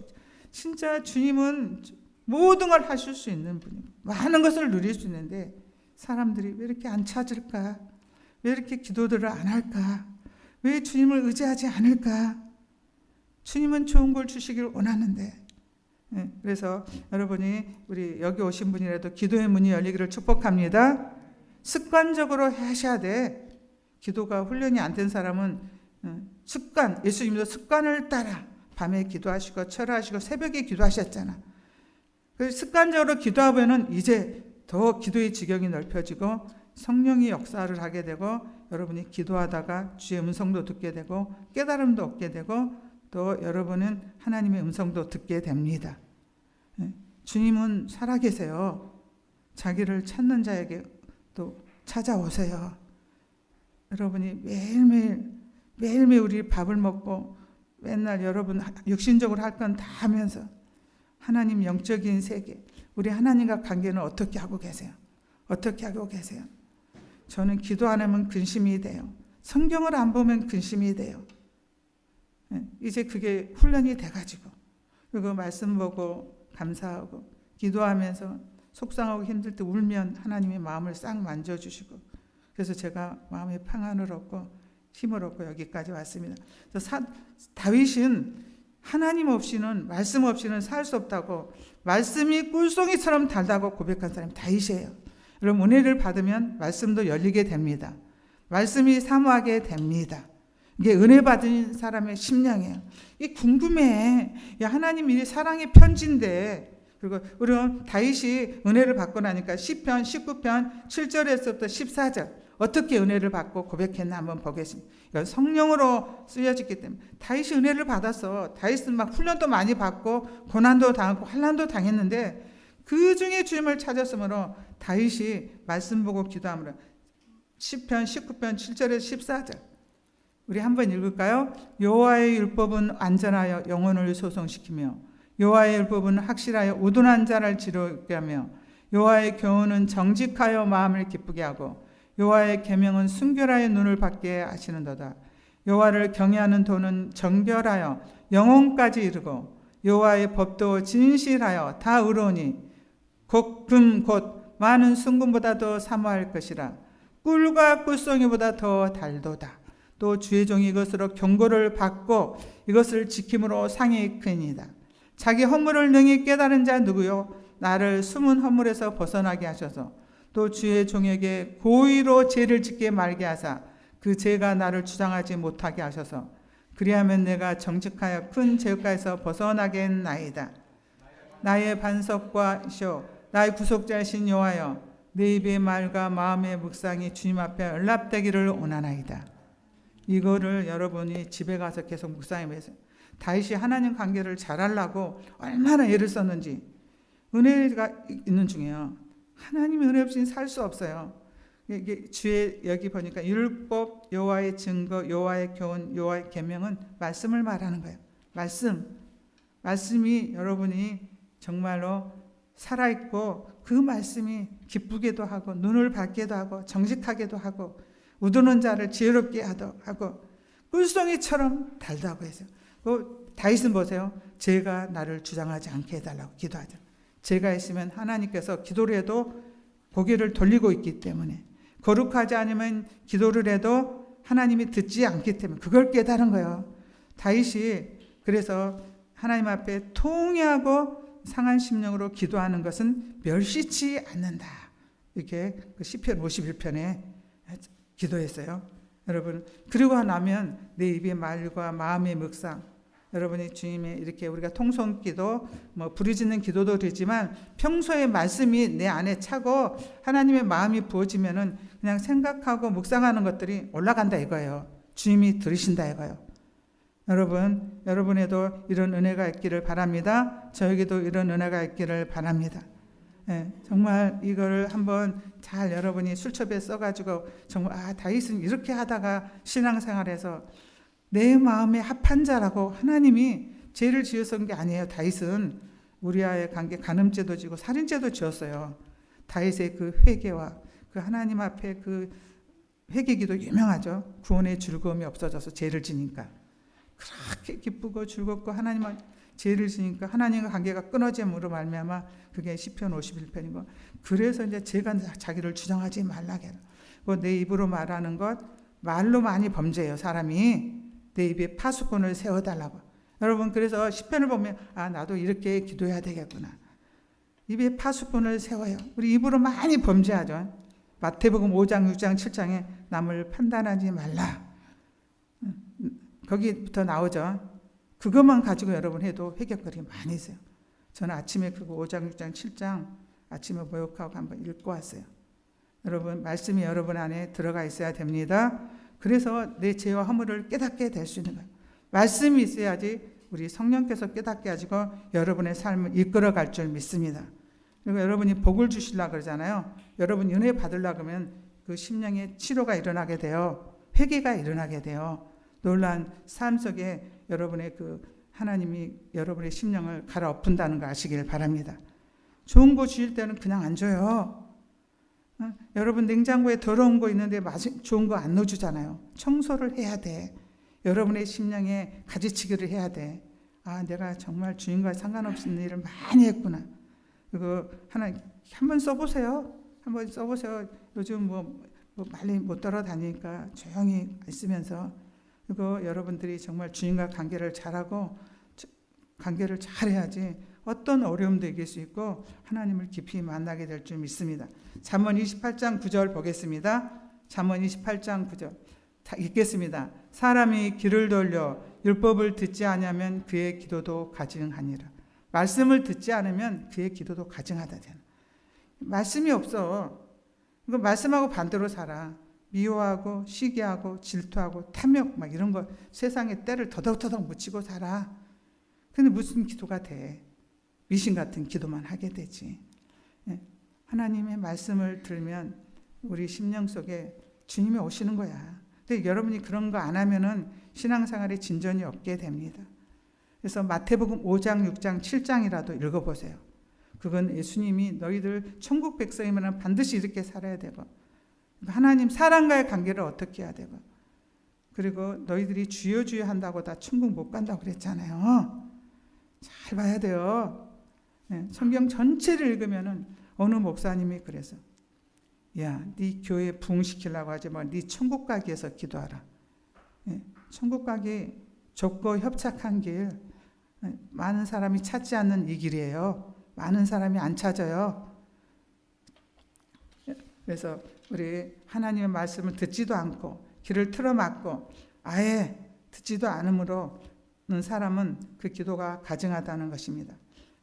진짜 주님은 모든 걸 하실 수 있는 분이에요. 많은 것을 누릴 수 있는데 사람들이 왜 이렇게 안 찾을까? 왜 이렇게 기도들을 안 할까? 왜 주님을 의지하지 않을까? 주님은 좋은 걸 주시길 원하는데 그래서 여러분이 우리 여기 오신 분이라도 기도의 문이 열리기를 축복합니다. 습관적으로 하셔야 돼. 기도가 훈련이 안 된 사람은 습관, 예수님도 습관을 따라 밤에 기도하시고 철하시고 새벽에 기도하셨잖아. 그래서 습관적으로 기도하면은 이제 더 기도의 지경이 넓혀지고 성령이 역사를 하게 되고 여러분이 기도하다가 주의 음성도 듣게 되고 깨달음도 얻게 되고 또 여러분은 하나님의 음성도 듣게 됩니다. 주님은 살아계세요. 자기를 찾는 자에게 또 찾아오세요. 여러분이 매일매일 우리 밥을 먹고 맨날 여러분 육신적으로 할 건 다 하면서 하나님 영적인 세계, 우리 하나님과 관계는 어떻게 하고 계세요? 어떻게 하고 계세요? 저는 기도 안 하면 근심이 돼요. 성경을 안 보면 근심이 돼요. 이제 그게 훈련이 돼가지고 그리고 말씀 보고 감사하고 기도하면서 속상하고 힘들 때 울면 하나님의 마음을 싹 만져주시고 그래서 제가 마음의 평안을 얻고 힘을 얻고 여기까지 왔습니다. 다윗은 하나님 없이는 말씀 없이는 살 수 없다고 말씀이 꿀송이처럼 달다고 고백한 사람이 다윗이에요. 여러분 은혜를 받으면 말씀도 열리게 됩니다. 말씀이 사모하게 됩니다. 이게 은혜 받은 사람의 심령이에요. 이 궁금해. 야, 하나님 이 사랑의 편지인데 그리고 우리는 다윗이 은혜를 받고 나니까 시편 19편 7절에서부터 14절 어떻게 은혜를 받고 고백했나 한번 보겠습니다. 이건 성령으로 쓰여졌기 때문에 다윗이 은혜를 받았어. 다윗은 막 훈련도 많이 받고 고난도 당하고 환난도 당했는데 그 중에 주님을 찾았으므로 다윗이 말씀 보고 기도하므로 시편 19편 7절에서 14절 우리 한번 읽을까요? 여호와의 율법은 안전하여 영혼을 소성시키며 여호와의 율법은 확실하여 우둔한 자를 지루게 하며 여호와의 교훈은 정직하여 마음을 기쁘게 하고 여호와의 계명은 순결하여 눈을 받게 하시는도다. 여호와를 경외하는 도는 정결하여 영혼까지 이르고 여호와의 법도 진실하여 다 의로우니 금 곧 많은 순금보다도 사모할 것이라. 꿀과 꿀송이보다 더 달도다. 또 주의 종이 이것으로 경고를 받고 이것을 지킴으로 상이 크니이다. 자기 허물을 능히 깨달은 자 누구요? 나를 숨은 허물에서 벗어나게 하셔서 또 주의 종에게 고의로 죄를 짓게 말게 하사 그 죄가 나를 주장하지 못하게 하셔서 그리하면 내가 정직하여 큰 죄가에서 벗어나겠나이다. 나의 반석과 이시오 나의 구속자이신 여호와여 내 입의 말과 마음의 묵상이 주님 앞에 연락되기를 원하나이다. 이거를 여러분이 집에 가서 계속 묵상하면서 다윗이 하나님 관계를 잘하려고 얼마나 애를 썼는지 은혜가 있는 중에요. 하나님의 은혜 없이는 살 수 없어요. 이게 주의 여기 보니까 율법, 여호와의 증거, 여호와의 교훈, 여호와의 계명은 말씀을 말하는 거예요. 말씀이 여러분이 정말로 살아있고 그 말씀이 기쁘게도 하고 눈을 밝게도 하고 정직하게도 하고 우두는 자를 지혜롭게 하고 꿀송이처럼 달다고 해서 다윗은 보세요. 죄가 나를 주장하지 않게 해달라고 기도하죠. 죄가 있으면 하나님께서 기도를 해도 고개를 돌리고 있기 때문에 거룩하지 않으면 기도를 해도 하나님이 듣지 않기 때문에 그걸 깨달은 거예요. 다윗이 그래서 하나님 앞에 통회하고 상한 심령으로 기도하는 것은 멸시치 않는다. 이렇게 그 시편 51편에 기도했어요. 여러분, 그리고 나면 내 입의 말과 마음의 묵상, 여러분이 주님의 이렇게 우리가 통성기도, 부르짖는 기도도 되지만 평소에 말씀이 내 안에 차고 하나님의 마음이 부어지면은 그냥 생각하고 묵상하는 것들이 올라간다 이거예요. 주님이 들으신다 이거예요. 여러분, 여러분에도 이런 은혜가 있기를 바랍니다. 저에게도 이런 은혜가 있기를 바랍니다. 예, 정말 이거를 한번 잘 여러분이 술첩에 써가지고 정말 다윗은 이렇게 하다가 신앙생활에서 내 마음에 합한 자라고 하나님이 죄를 지어서 게 아니에요. 다윗은 우리와의 관계 간음죄도 지고 살인죄도 지었어요. 다윗의 그 회개와 그 하나님 앞에 그 회개기도 유명하죠. 구원의 즐거움이 없어져서 죄를 지니까 그렇게 기쁘고 즐겁고 하나님과 죄를 지니까 하나님과 관계가 끊어짐으로 말미암아 그게 시편 51편이고 그래서 이제 제가 자기를 주장하지 말라게 내 입으로 말하는 것 말로 많이 범죄해요. 사람이 내 입에 파수꾼을 세워달라고. 여러분 그래서 시편을 보면 나도 이렇게 기도해야 되겠구나. 입에 파수꾼을 세워요. 우리 입으로 많이 범죄하죠. 마태복음 5장 6장 7장에 남을 판단하지 말라. 거기부터 나오죠. 그것만 가지고 여러분 해도 회개거리 많이 있어요. 저는 아침에 그거 5장 6장 7장 아침에 모욕하고 한번 읽고 왔어요. 여러분 말씀이 여러분 안에 들어가 있어야 됩니다. 그래서 내 죄와 허물을 깨닫게 될 수 있는 거예요. 말씀이 있어야지 우리 성령께서 깨닫게 하시고 여러분의 삶을 이끌어갈 줄 믿습니다. 그리고 여러분이 복을 주시려고 그러잖아요. 여러분 은혜 받으려고 하면 그 심령의 치료가 일어나게 돼요. 회개가 일어나게 돼요. 놀란 삶 속에 여러분의 그 하나님이 여러분의 심령을 갈아엎은다는 거 아시길 바랍니다. 좋은 거 주실 때는 그냥 안 줘요. 여러분 냉장고에 더러운 거 있는데 좋은 거 안 넣어주잖아요. 청소를 해야 돼. 여러분의 심령에 가지치기를 해야 돼. 내가 정말 주님과 상관없는 일을 많이 했구나. 그거 한번 써보세요. 한번 써보세요. 요즘 빨리 못 돌아다니니까 조용히 있으면서 그리고 여러분들이 정말 주님과 관계를 잘하고 관계를 잘해야지 어떤 어려움도 이길 수 있고 하나님을 깊이 만나게 될 줄 믿습니다. 잠언 28장 9절 보겠습니다. 잠언 28장 9절 읽겠습니다. 사람이 귀를 돌려 율법을 듣지 않으면 그의 기도도 가증하니라. 말씀을 듣지 않으면 그의 기도도 가증하다. 말씀이 없어. 그 말씀하고 반대로 살아. 미워하고 시기하고 질투하고 탐욕 막 이런 거 세상에 때를 더덕더덕 묻히고 살아. 근데 무슨 기도가 돼? 미신 같은 기도만 하게 되지. 하나님의 말씀을 들으면 우리 심령 속에 주님이 오시는 거야. 근데 여러분이 그런 거 안 하면은 신앙생활에 진전이 없게 됩니다. 그래서 마태복음 5장, 6장, 7장이라도 읽어보세요. 그건 예수님이 너희들 천국 백성이면 반드시 이렇게 살아야 되고 하나님 사람과의 관계를 어떻게 해야 되고 그리고 너희들이 주여 주여 한다고 다 천국 못 간다고 그랬잖아요. 잘 봐야 돼요. 성경 전체를 읽으면은 어느 목사님이 그래서 네 교회 부흥시키려고 하지 마. 네 천국 가기 위해서 기도하라. 천국 가기 좁고 협착한 길 많은 사람이 찾지 않는 이 길이에요. 많은 사람이 안 찾아요. 그래서 우리 하나님의 말씀을 듣지도 않고 귀를 틀어막고 아예 듣지도 않으므로는 사람은 그 기도가 가증하다는 것입니다.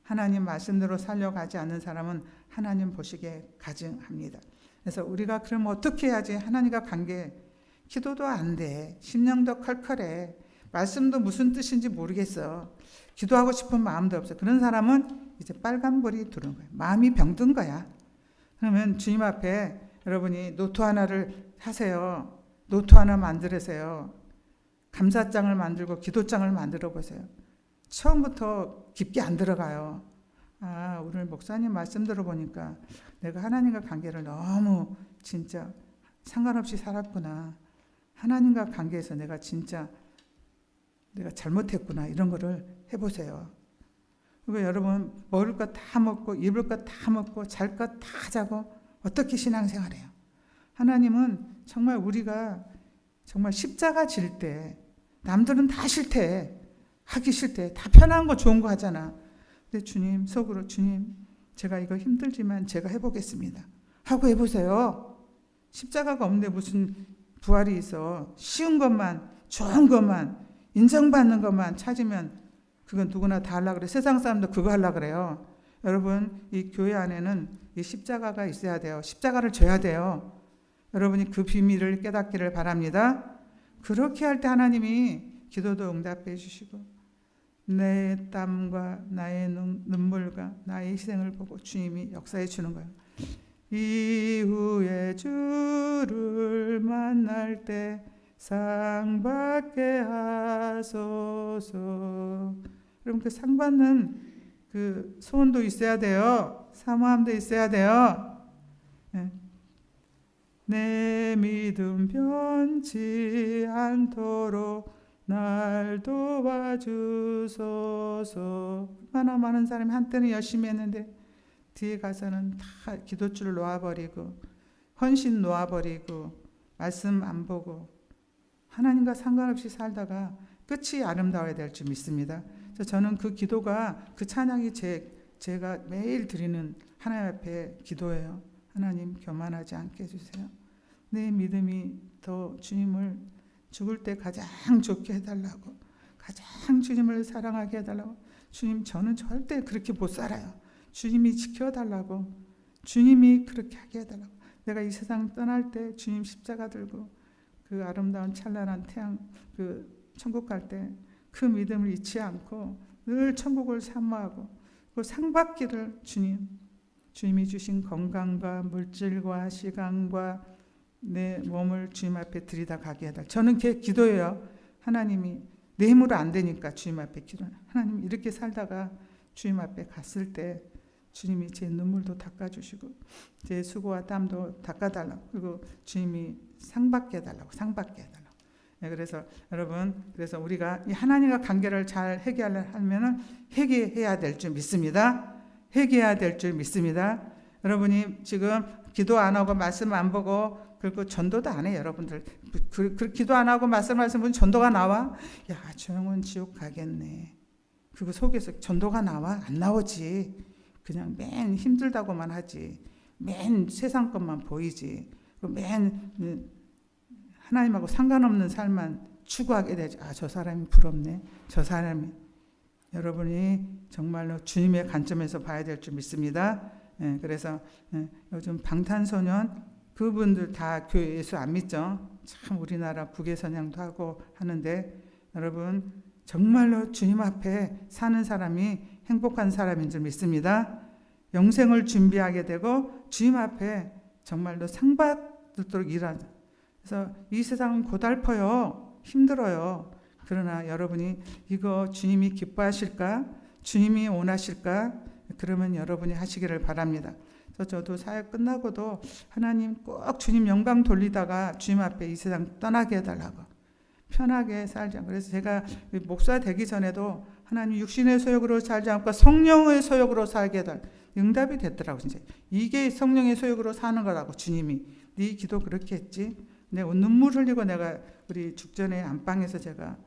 하나님 말씀대로 살려가지 않는 사람은 하나님 보시기에 가증합니다. 그래서 우리가 그럼 어떻게 해야지 하나님과 관계 기도도 안 돼. 심령도 컬컬해. 말씀도 무슨 뜻인지 모르겠어. 기도하고 싶은 마음도 없어. 그런 사람은 이제 빨간불이 들어온 거야. 마음이 병든 거야. 그러면 주님 앞에 여러분이 노트 하나를 하세요. 노트 하나 만들으세요. 감사장을 만들고 기도장을 만들어 보세요. 처음부터 깊게 안 들어가요. 오늘 목사님 말씀 들어보니까 내가 하나님과 관계를 너무 진짜 상관없이 살았구나. 하나님과 관계에서 내가 잘못했구나. 이런 거를 해보세요. 그리고 여러분 먹을 것 다 먹고 입을 것 다 먹고 잘 것 다 자고 어떻게 신앙생활해요? 하나님은 정말 우리가 정말 십자가 질 때 남들은 다 싫대. 하기 싫대. 다 편한 거 좋은 거 하잖아. 근데 주님 속으로 주님 제가 이거 힘들지만 제가 해보겠습니다. 하고 해보세요. 십자가가 없는데 무슨 부활이 있어. 쉬운 것만, 좋은 것만, 인정받는 것만 찾으면 그건 누구나 다 하려고 그래. 세상 사람도 그거 하려고 그래요. 여러분, 이 교회 안에는 이 십자가가 있어야 돼요. 십자가를 져야 돼요. 여러분이 그 비밀을 깨닫기를 바랍니다. 그렇게 할 때 하나님이 기도도 응답해 주시고 내 땀과 나의 눈물과 나의 희생을 보고 주님이 역사해 주는 거예요. 이후에 주를 만날 때 상 받게 하소서. 여러분, 그 상 받는 그 소원도 있어야 돼요. 사모함도 있어야 돼요. 네. 내 믿음 변치 않도록 날 도와주소서. 얼마나 많은 사람이 한때는 열심히 했는데 뒤에 가서는 다 기도줄을 놓아버리고 헌신 놓아버리고 말씀 안 보고 하나님과 상관없이 살다가 끝이 아름다워야 될 줄 믿습니다. 저는 그 기도가, 그 찬양이 제가 매일 드리는 하나님 앞에 기도예요. 하나님, 교만하지 않게 해주세요. 내 믿음이 더 주님을 죽을 때 가장 좋게 해달라고, 가장 주님을 사랑하게 해달라고. 주님, 저는 절대 그렇게 못 살아요. 주님이 지켜달라고, 주님이 그렇게 하게 해달라고. 내가 이 세상 떠날 때 주님 십자가 들고 그 아름다운 찬란한 태양, 그 천국 갈 때 그 믿음을 잊지 않고 늘 천국을 사모하고 그 상받기를 주님이 주신 건강과 물질과 시간과 내 몸을 주님 앞에 들이다 가게 해달라. 저는 그게 기도예요. 하나님이 내 힘으로 안 되니까 주님 앞에 기도해요. 하나님, 이렇게 살다가 주님 앞에 갔을 때 주님이 제 눈물도 닦아주시고 제 수고와 땀도 닦아달라고, 그리고 주님이 상받게 해달라고, 상받게 해달라고. 네, 그래서 여러분, 그래서 우리가 이 하나님과 관계를 잘 해결하려면 회개해야 될 줄 믿습니다. 회개해야 될 줄 믿습니다. 여러분이 지금 기도 안 하고 말씀 안 보고 그리고 전도도 안 해요. 여러분들 그 기도 안 하고 말씀하시는 분 전도가 나와? 야, 저 형은 지옥 가겠네. 그거 속에서 전도가 나와? 안 나오지. 그냥 맨 힘들다고만 하지. 맨 세상 것만 보이지. 맨 하나님하고 상관없는 삶만 추구하게 되지. 아, 저 사람이 부럽네. 저 사람이. 여러분이 정말로 주님의 관점에서 봐야 될 줄 믿습니다. 예, 그래서 요즘 방탄소년 그분들 다 교회 예수 안 믿죠. 참 우리나라 북의 선양도 하고 하는데 여러분 정말로 주님 앞에 사는 사람이 행복한 사람인 줄 믿습니다. 영생을 준비하게 되고 주님 앞에 정말로 상받도록 일하는. 그래서 이 세상은 고달퍼요. 힘들어요. 그러나 여러분이 이거 주님이 기뻐하실까? 주님이 원하실까? 그러면 여러분이 하시기를 바랍니다. 저도 사역 끝나고도 하나님 꼭 주님 영광 돌리다가 주님 앞에 이 세상 떠나게 해달라고, 편하게 살자. 그래서 제가 목사 되기 전에도 하나님 육신의 소욕으로 살지 않고 성령의 소욕으로 살게 해달라. 응답이 됐더라고. 진짜 이게 성령의 소욕으로 사는 거라고. 주님이 네 기도 그렇게 했지. 내 눈물 흘리고 내가 우리 죽전에 안방에서 제가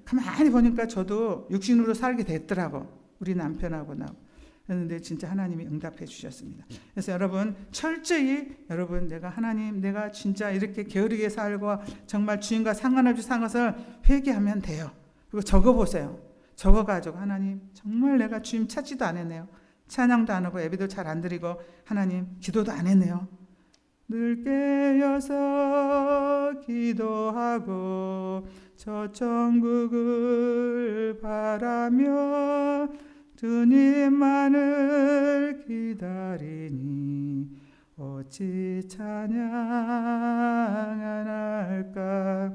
가만히 보니까 저도 육신으로 살게 됐더라고. 우리 남편하고 나하고. 그런데 진짜 하나님이 응답해 주셨습니다. 그래서 여러분 철저히 여러분 내가 진짜 이렇게 게으르게 살고 정말 주님과 상관없이 산 것을 회개하면 돼요. 그리고 적어보세요. 적어가지고 하나님 정말 내가 주님 찾지도 안 했네요. 찬양도 안 하고 예배도 잘 안 드리고 하나님 기도도 안 했네요. 늘 깨어서 기도하고 저 천국을 바라며 주님만을 기다리니 어찌 찬양 안 할까.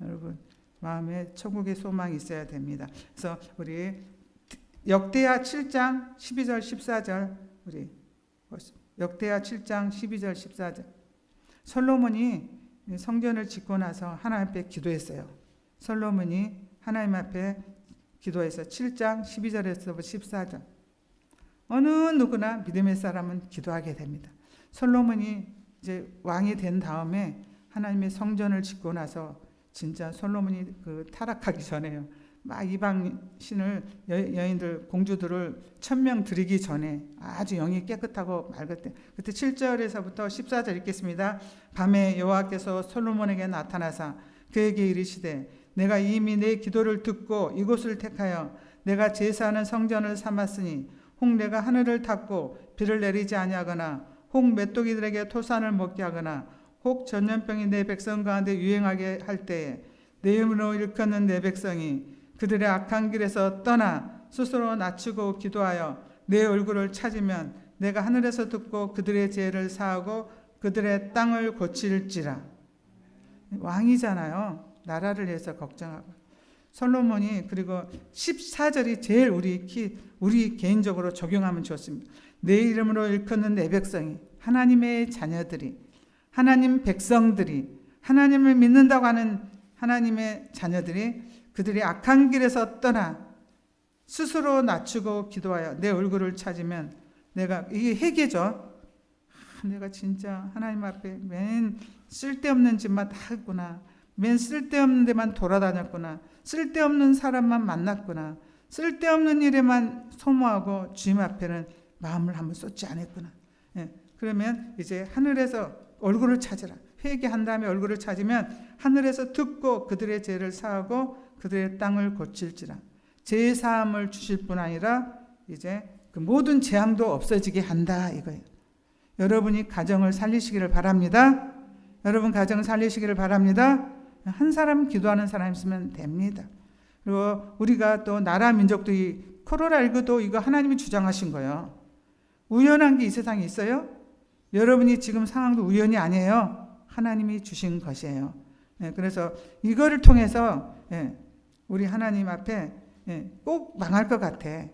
여러분 마음에 천국의 소망이 있어야 됩니다. 그래서 우리 역대하 7장 12절 14절 우리 역대하 7장 12절 14절. 솔로몬이 성전을 짓고 나서 하나님 앞에 기도했어요. 솔로몬이 하나님 앞에 기도해서 7장 12절에서 14절. 어느 누구나 믿음의 사람은 기도하게 됩니다. 솔로몬이 이제 왕이 된 다음에 하나님의 성전을 짓고 나서 진짜 솔로몬이 그 타락하기 전에요. 막 이방신을 여인들 공주들을 1000명 드리기 전에 아주 영이 깨끗하고 맑을 때, 그때 7절에서부터 14절 읽겠습니다. 밤에 여호와께서 솔로몬에게 나타나사 그에게 이르시되 내가 이미 내 기도를 듣고 이곳을 택하여 내가 제사하는 성전을 삼았으니 혹 내가 하늘을 닫고 비를 내리지 아니하거나 혹 메뚜기들에게 토산을 먹게 하거나 혹 전염병이 내 백성 가운데 유행하게 할 때에 내 이름으로 일컫는 내 백성이 그들의 악한 길에서 떠나 스스로 낮추고 기도하여 내 얼굴을 찾으면 내가 하늘에서 듣고 그들의 죄를 사하고 그들의 땅을 고칠지라. 왕이잖아요. 나라를 위해서 걱정하고. 솔로몬이 그리고 14절이 제일 우리 개인적으로 적용하면 좋습니다. 내 이름으로 일컫는 내 백성이, 하나님의 자녀들이, 하나님 백성들이, 하나님을 믿는다고 하는 하나님의 자녀들이 그들이 악한 길에서 떠나 스스로 낮추고 기도하여 내 얼굴을 찾으면 내가, 이게 회개죠. 내가 진짜 하나님 앞에 맨 쓸데없는 짓만 다 했구나. 맨 쓸데없는 데만 돌아다녔구나. 쓸데없는 사람만 만났구나. 쓸데없는 일에만 소모하고 주님 앞에는 마음을 한번 쏟지 않았구나. 예, 그러면 이제 하늘에서 얼굴을 찾으라. 회개한 다음에 얼굴을 찾으면 하늘에서 듣고 그들의 죄를 사하고 그들의 땅을 고칠지라. 죄 사함을 주실 뿐 아니라 이제 그 모든 재앙도 없어지게 한다 이거예요. 여러분이 가정을 살리시기를 바랍니다. 여러분 가정 살리시기를 바랍니다. 한 사람 기도하는 사람 있으면 됩니다. 그리고 우리가 또 나라 민족도 이 코로나19도 이거 하나님이 주장하신 거예요. 우연한 게 이 세상에 있어요? 여러분이 지금 상황도 우연이 아니에요. 하나님이 주신 것이에요. 그래서 이거를 통해서 우리 하나님 앞에 꼭 망할 것 같아.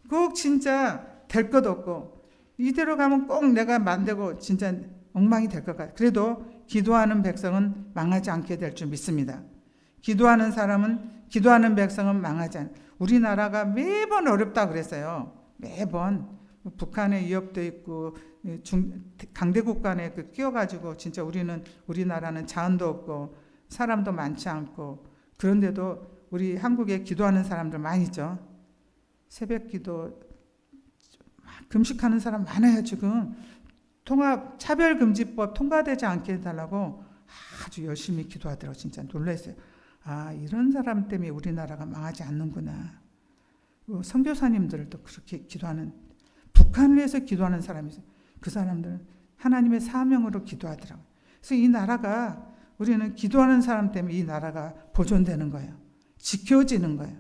꼭 진짜 될 것 없고 이대로 가면 꼭 내가 만들고 진짜 엉망이 될 것 같아. 그래도 기도하는 백성은 망하지 않게 될 줄 믿습니다. 기도하는 백성은 망하지 않아. 우리나라가 매번 어렵다 그랬어요. 매번 북한의 위협도 있고 강대국 간에 끼어가지고 진짜 우리나라는 자원도 없고 사람도 많지 않고 그런데도 우리 한국에 기도하는 사람들 많이 있죠. 새벽기도 금식하는 사람 많아요. 지금 차별금지법 통과되지 않게 해달라고 아주 열심히 기도하더라고요. 진짜 놀랐어요. 아, 이런 사람 때문에 우리나라가 망하지 않는구나. 선교사님들도 그렇게 기도하는, 북한을 위해서 기도하는 사람이 있어요. 그 사람들은 하나님의 사명으로 기도하더라고요. 그래서 이 나라가, 우리는 기도하는 사람 때문에 이 나라가 보존되는 거예요. 지켜지는 거예요.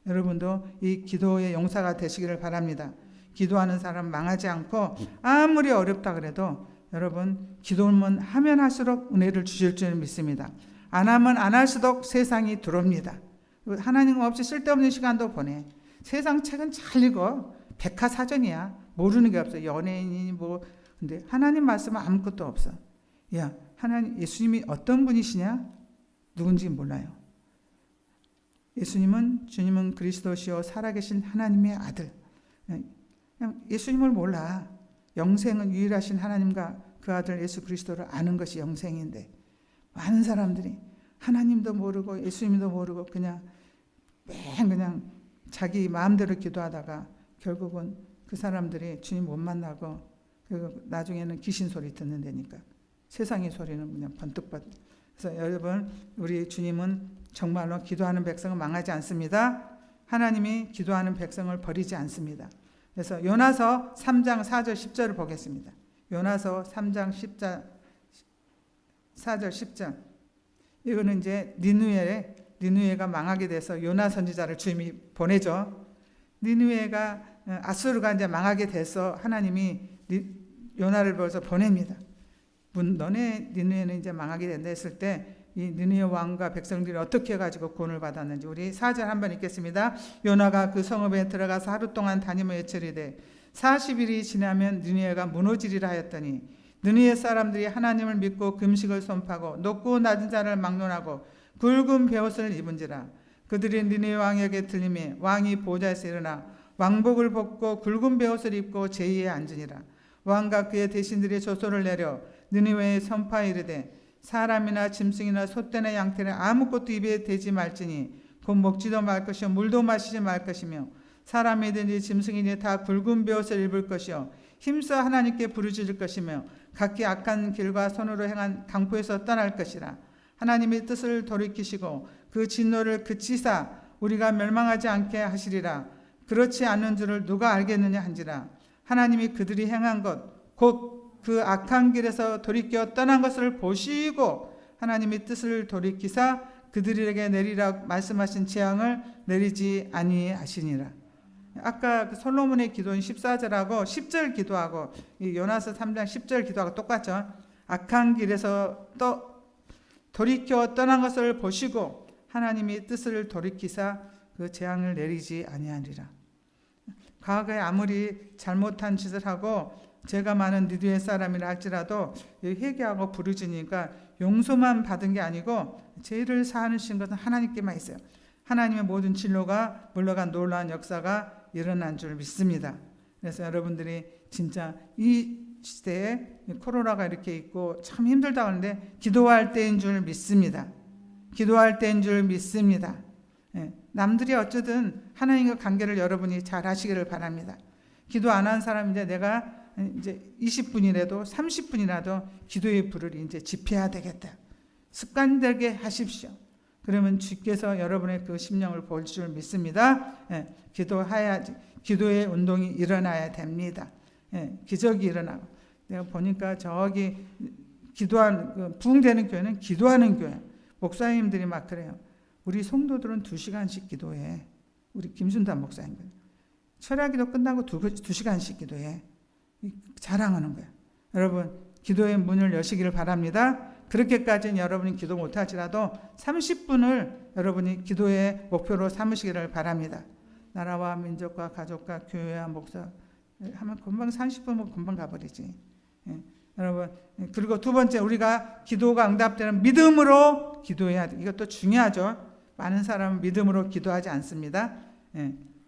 여러분도 이 기도의 용사가 되시기를 바랍니다. 기도하는 사람 망하지 않고 아무리 어렵다 그래도 여러분 기도만 하면 할수록 은혜를 주실 줄 믿습니다. 안 하면 안 할수록 세상이 들어옵니다. 하나님 없이 쓸데없는 시간도 보내. 세상 책은 잘 읽어. 백과사전이야. 모르는 게 없어. 연예인이 근데 하나님 말씀은 아무것도 없어. 야, 예수님이 어떤 분이시냐? 누군지 몰라요. 주님은 그리스도시요 살아계신 하나님의 아들. 그냥 예수님을 몰라. 영생은 유일하신 하나님과 그 아들 예수 그리스도를 아는 것이 영생인데 많은 사람들이 하나님도 모르고 예수님도 모르고 그냥 자기 마음대로 기도하다가 결국은 그 사람들이 주님 못 만나고 그리고 나중에는 귀신 소리 듣는 데니까 세상의 소리는 그냥 번뜩번뜩. 그래서 여러분 우리 주님은 정말로 기도하는 백성은 망하지 않습니다. 하나님이 기도하는 백성을 버리지 않습니다. 그래서 요나서 3장 4절 10절을 보겠습니다. 요나서 3장 10절 4절 10절. 이거는 이제 니느웨가 망하게 돼서 요나 선지자를 주님이 보내죠. 니느웨가 아수르가 이제 망하게 돼서 하나님이 요나를 벌써 보냅니다. 너네 니느웨는 이제 망하게 된다 했을 때 이 니느웨 왕과 백성들이 어떻게 해가지고 구원을 받았는지 우리 4절 한번 읽겠습니다. 요나가 그 성읍에 들어가서 하루 동안 다니며 외치리되 40일이 지나면 니느웨가 무너지리라 하였더니 느니의 사람들이 하나님을 믿고 금식을 선포하고 높고 낮은 자를 막론하고 굵은 베옷을 입은지라. 그들이 니느웨 왕에게 들림에 왕이 보좌에서 일어나 왕복을 벗고 굵은 베옷을 입고 제위에 앉으니라. 왕과 그의 대신들이 조소를 내려 느니웨에 선포하여 이르되 사람이나 짐승이나 소떼나 양떼나 아무것도 입에 대지 말지니 곧 먹지도 말 것이요 물도 마시지 말 것이며 사람이든지 짐승이니 다 굵은 베옷을 입을 것이요 힘써 하나님께 부르짖을 것이며 각기 악한 길과 손으로 행한 강포에서 떠날 것이라. 하나님의 뜻을 돌이키시고 그 진노를 그치사 우리가 멸망하지 않게 하시리라. 그렇지 않는 줄을 누가 알겠느냐 한지라. 하나님이 그들이 행한 것 곧 그 악한 길에서 돌이켜 떠난 것을 보시고 하나님의 뜻을 돌이키사 그들에게 내리라 말씀하신 재앙을 내리지 아니하시니라. 아까 그 솔로몬의 기도는 14절하고 10절 기도하고 이 요나서 3장 10절 기도하고 똑같죠. 악한 길에서 돌이켜 떠난 것을 보시고 하나님이 뜻을 돌이키사 그 재앙을 내리지 아니하리라. 과거에 아무리 잘못한 짓을 하고 죄가 많은 니느웨 사람이라 할지라도 회개하고 부르짖으니까 용서만 받은 게 아니고 죄를 사하신 것은 하나님께만 있어요. 하나님의 모든 진로가 물러간 놀라운 역사가 일어난 줄 믿습니다. 그래서 여러분들이 진짜 이 시대에 코로나가 이렇게 있고 참 힘들다고 하는데 기도할 때인 줄 믿습니다. 기도할 때인 줄 믿습니다. 남들이 어쩌든 하나님과 관계를 여러분이 잘 하시기를 바랍니다. 기도 안 한 사람인데 내가 이제 20분이라도 30분이라도 기도의 불을 이제 지펴야 되겠다. 습관되게 하십시오. 그러면 주께서 여러분의 그 심령을 볼 줄 믿습니다. 기도해야지. 기도의 운동이 일어나야 됩니다. 기적이 일어나고. 내가 보니까 저기 기도하는 부흥되는 교회는 기도하는 교회. 목사님들이 막 그래요. 우리 성도들은 2시간씩 기도해. 우리 김순단 목사님. 철야기도 끝나고 2시간씩 기도해. 자랑하는 거예요. 여러분 기도의 문을 여시기를 바랍니다. 그렇게까지는 여러분이 기도 못할지라도 30분을 여러분이 기도의 목표로 삼으시기를 바랍니다. 나라와 민족과 가족과 교회와 목사 하면 금방 30분은 금방 가버리지. 여러분 그리고 두 번째 우리가 기도가 응답되는 믿음으로 기도해야 돼. 이것도 중요하죠. 많은 사람은 믿음으로 기도하지 않습니다.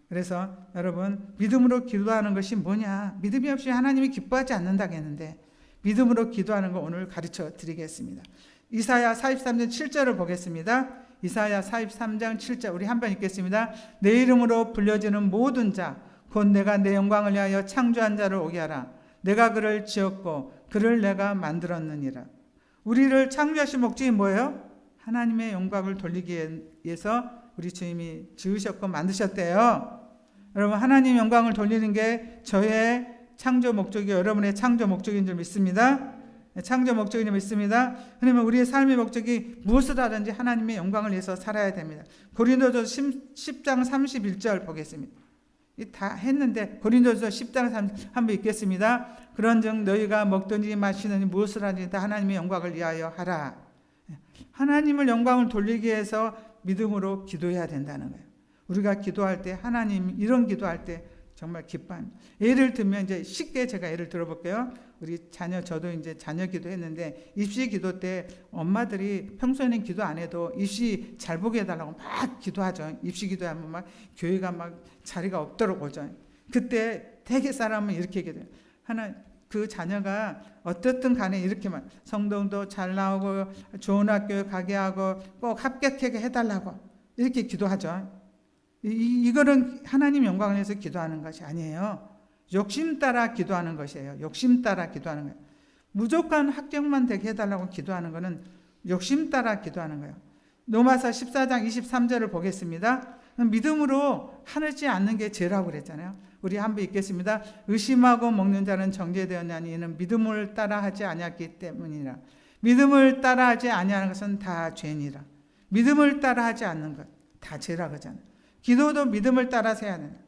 그래서 여러분 믿음으로 기도하는 것이 뭐냐? 믿음이 없이 하나님이 기뻐하지 않는다겠는데 믿음으로 기도하는 거 오늘 가르쳐 드리겠습니다. 이사야 43장 7절을 보겠습니다. 이사야 43장 7절 우리 한번 읽겠습니다. 내 이름으로 불려지는 모든 자 곧 내가 내 영광을 위하여 창조한 자를 오게 하라. 내가 그를 지었고 그를 내가 만들었느니라. 우리를 창조하신 목적이 뭐예요? 하나님의 영광을 돌리기 위해서 우리 주님이 지으셨고 만드셨대요. 여러분 하나님 영광을 돌리는 게 저의 창조 목적이 여러분의 창조 목적인 줄 믿습니다. 창조 목적인 줄 믿습니다. 그러면 우리의 삶의 목적이 무엇을 하든지 하나님의 영광을 위해서 살아야 됩니다. 고린도서 10장 31절 보겠습니다. 다 했는데 고린도서 10장 30절 한번 읽겠습니다. 그런즉 너희가 먹든지 마시든지 무엇을 하든지 다 하나님의 영광을 위하여 하라. 하나님을 영광을 돌리기 위해서 믿음으로 기도해야 된다는 거예요. 우리가 기도할 때 하나님 이런 기도할 때 정말 기뻐합니다. 예를 들면 이제 쉽게 제가 예를 들어볼게요. 우리 자녀 저도 이제 자녀 기도했는데 입시 기도 때 엄마들이 평소에는 기도 안 해도 입시 잘 보게 해달라고 막 기도하죠. 입시 기도하면 막 교회가 막 자리가 없도록 오죠. 그때 대개 사람은 이렇게 얘기해요. 그 자녀가 어떻든 간에 이렇게만 성동도 잘 나오고 좋은 학교에 가게 하고 꼭 합격하게 해달라고 이렇게 기도하죠. 이거는 하나님 영광을 위해서 기도하는 것이 아니에요. 욕심 따라 기도하는 것이에요. 욕심 따라 기도하는 거예요. 무조건 합격만 되게 해달라고 기도하는 것은 욕심 따라 기도하는 거예요. 로마서 14장 23절을 보겠습니다. 믿음으로 하지 않는 게 죄라고 그랬잖아요. 우리 한번 읽겠습니다. 의심하고 먹는 자는 정죄되었나니 이는 믿음을 따라하지 아니했기 때문이라. 믿음을 따라하지 아니하는 것은 다 죄니라. 믿음을 따라하지 않는 것 다 죄라 그러잖아요. 기도도 믿음을 따라서 해야 된다.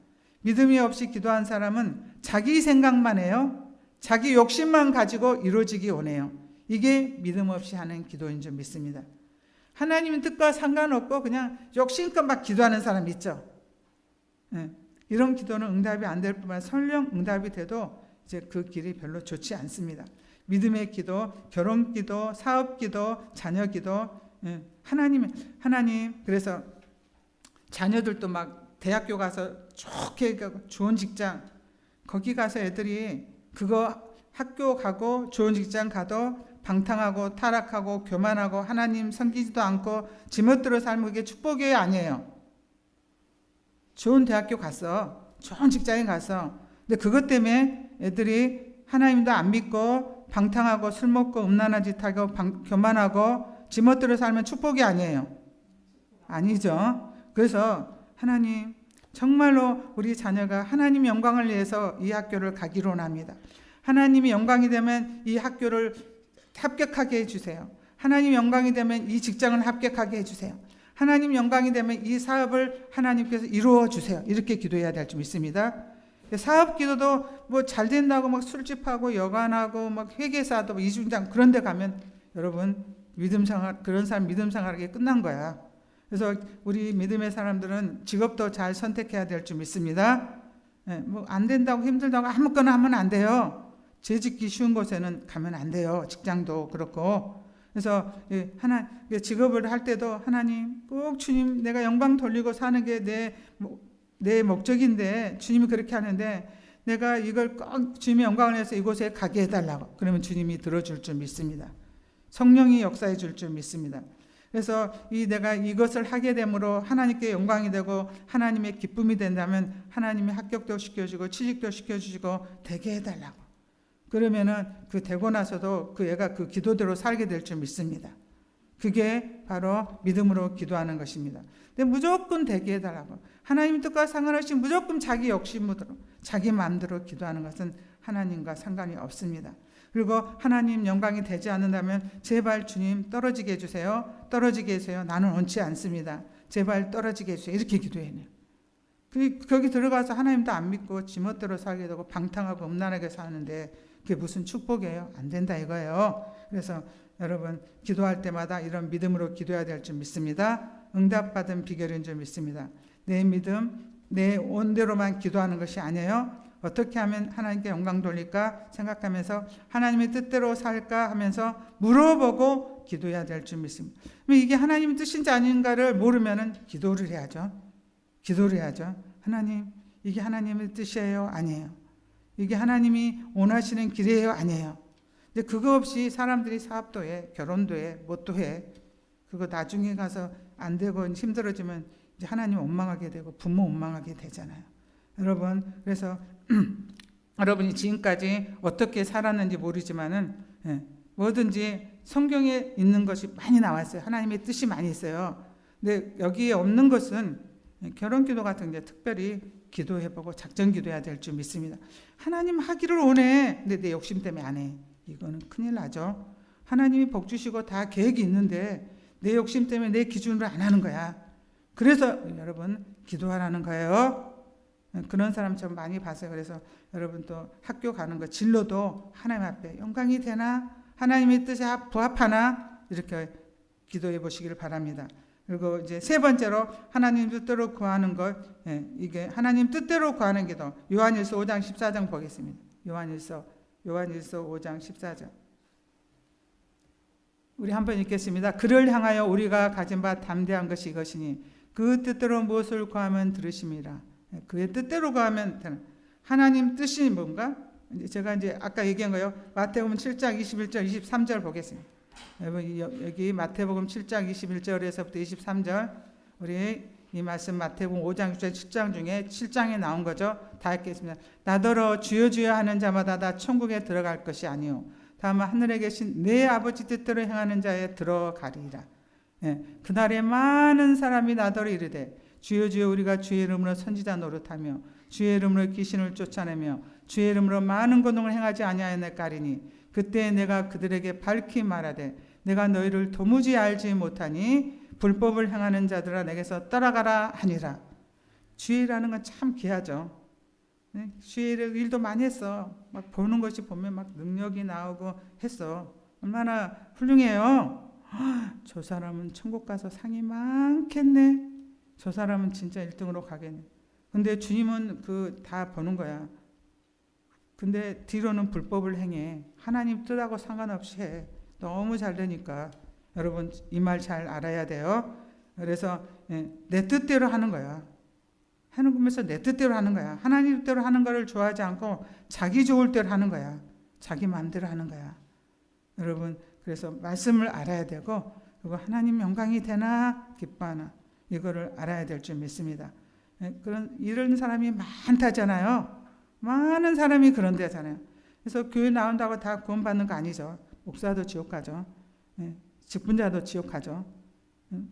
믿음이 없이 기도한 사람은 자기 생각만 해요. 자기 욕심만 가지고 이루어지기 원해요. 이게 믿음 없이 하는 기도인 줄 믿습니다. 하나님의 뜻과 상관없고 그냥 욕심껏 막 기도하는 사람 있죠. 이런 기도는 응답이 안 될 뿐만 아니라 설령 응답이 돼도 이제 그 길이 별로 좋지 않습니다. 믿음의 기도, 결혼 기도, 사업 기도, 자녀 기도, 하나님 그래서 자녀들도 막 대학교 가서 좋게 좋은 직장 거기 가서 애들이 그거 학교 가고 좋은 직장 가도 방탕하고 타락하고 교만하고 하나님 섬기지도 않고 지멋대로 살면 그게 축복이 아니에요. 좋은 대학교 갔어. 좋은 직장에 갔어. 근데 그것 때문에 애들이 하나님도 안 믿고 방탕하고 술 먹고 음란한 짓 하고 교만하고 지멋대로 살면 축복이 아니에요. 아니죠. 그래서 하나님 정말로 우리 자녀가 하나님 영광을 위해서 이 학교를 가기로 합니다. 하나님이 영광이 되면 이 학교를 합격하게 해주세요. 하나님 영광이 되면 이 직장을 합격하게 해주세요. 하나님 영광이 되면 이 사업을 하나님께서 이루어 주세요. 이렇게 기도해야 될 줄 믿습니다. 사업 기도도 뭐 잘 된다고 막 술집하고 여관하고 막 회계사도 뭐 이중장 그런 데 가면 여러분 믿음 생활, 그런 사람 믿음 생활하게 끝난 거야. 그래서 우리 믿음의 사람들은 직업도 잘 선택해야 될 줄 믿습니다. 뭐 안 된다고 힘들다고 아무거나 하면 안 돼요. 죄짓기 쉬운 곳에는 가면 안 돼요. 직장도 그렇고. 그래서 직업을 할 때도 하나님 꼭 주님 내가 영광 돌리고 사는 게 내 목적인데 주님이 그렇게 하는데 내가 이걸 꼭 주님의 영광을 위해서 이곳에 가게 해달라고. 그러면 주님이 들어줄 줄 믿습니다. 성령이 역사해 줄 줄 믿습니다. 그래서 내가 이것을 하게 됨으로 하나님께 영광이 되고 하나님의 기쁨이 된다면 하나님이 합격도 시켜주고 취직도 시켜주시고 되게 해달라고. 그러면은 그 되고 나서도 그 애가 그 기도대로 살게 될 줄 믿습니다. 그게 바로 믿음으로 기도하는 것입니다. 근데 무조건 되게 해달라고. 하나님 뜻과 상관없이 무조건 자기 욕심으로 자기 마음대로 기도하는 것은 하나님과 상관이 없습니다. 그리고 하나님 영광이 되지 않는다면 제발 주님 떨어지게 해주세요. 떨어지게 해주세요. 나는 원치 않습니다. 제발 떨어지게 해주세요. 이렇게 기도해요. 거기 들어가서 하나님도 안 믿고 지멋대로 살게 되고 방탕하고 음란하게 사는데 그게 무슨 축복이에요? 안 된다 이거예요. 그래서 여러분 기도할 때마다 이런 믿음으로 기도해야 될 줄 믿습니다. 응답받은 비결인 줄 믿습니다. 내 믿음, 내 온대로만 기도하는 것이 아니에요. 어떻게 하면 하나님께 영광 돌릴까 생각하면서 하나님의 뜻대로 살까 하면서 물어보고 기도해야 될 줄 믿습니다. 이게 하나님의 뜻인지 아닌가를 모르면 기도를 해야죠. 기도를 해야죠. 하나님, 이게 하나님의 뜻이에요? 아니에요. 이게 하나님이 원하시는 길이에요? 아니에요. 근데 그거 없이 사람들이 사업도 해, 결혼도 해, 뭣도 해. 그거 나중에 가서 안 되고 힘들어지면 이제 하나님 원망하게 되고 부모 원망하게 되잖아요. 여러분, 그래서 여러분이 지금까지 어떻게 살았는지 모르지만은 뭐든지 성경에 있는 것이 많이 나왔어요. 하나님의 뜻이 많이 있어요. 근데 여기에 없는 것은 결혼 기도 같은 게 특별히 기도해보고 작전 기도해야 될 줄 믿습니다. 하나님 하기를 원해. 근데 내 욕심 때문에 안 해. 이거는 큰일 나죠. 하나님이 복 주시고 다 계획이 있는데 내 욕심 때문에 내 기준으로 안 하는 거야. 그래서 여러분 기도하라는 거예요. 그런 사람 좀 많이 봤어요. 그래서 여러분 또 학교 가는 거 진로도 하나님 앞에 영광이 되나? 하나님의 뜻에 부합하나? 이렇게 기도해 보시기를 바랍니다. 그리고 이제 세 번째로 하나님 뜻대로 구하는 것, 이게 하나님 뜻대로 구하는 기도. 요한일서 5장 14장 보겠습니다. 요한일서 5장 14절. 우리 한번 읽겠습니다. 그를 향하여 우리가 가진 바 담대한 것이 이것이니 그 뜻대로 무엇을 구하면 들으심이라. 그의 뜻대로 구하면 되는. 하나님 뜻이 뭔가? 제가 이제 아까 얘기한 거요. 마태복음 7장 21절 23절 보겠습니다. 여기 마태복음 7장 21절에서부터 23절 우리 이 말씀 마태복음 5장 6절 7장 중에 7장에 나온 거죠. 다 읽겠습니다. 나더러 주여 주여 하는 자마다 다 천국에 들어갈 것이 아니요 다만 하늘에 계신 내 아버지 뜻대로 행하는 자에 들어가리라. 그날에 많은 사람이 나더러 이르되 주여 주여 우리가 주의 이름으로 선지자 노릇하며 주의 이름으로 귀신을 쫓아내며 주의 이름으로 많은 권능을 행하지 아니하였나이까리니 그때 내가 그들에게 밝히 말하되 내가 너희를 도무지 알지 못하니 불법을 행하는 자들아 내게서 떠나가라 하니라. 주의라는 건 참 귀하죠. 주의 일도 많이 했어. 막 보는 것이 보면 막 능력이 나오고 했어. 얼마나 훌륭해요. 저 사람은 천국 가서 상이 많겠네. 저 사람은 진짜 1등으로 가겠네. 근데 주님은 그 다 보는 거야. 근데 뒤로는 불법을 행해. 하나님 뜻하고 상관없이 해. 너무 잘 되니까. 여러분 이 말 잘 알아야 돼요. 그래서 내 뜻대로 하는 거야. 하는 거면서 내 뜻대로 하는 거야. 하나님 뜻대로 하는 거를 좋아하지 않고 자기 좋을 대로 하는 거야. 자기 마음대로 하는 거야. 여러분 그래서 말씀을 알아야 되고 그리고 하나님 영광이 되나 기뻐하나 이거를 알아야 될 줄 믿습니다. 그런 이런 사람이 많다잖아요. 많은 사람이 그런 데잖아요. 그래서 교회 나온다고 다 구원받는 거 아니죠. 목사도 지옥 가죠. 직분자도 지옥 가죠.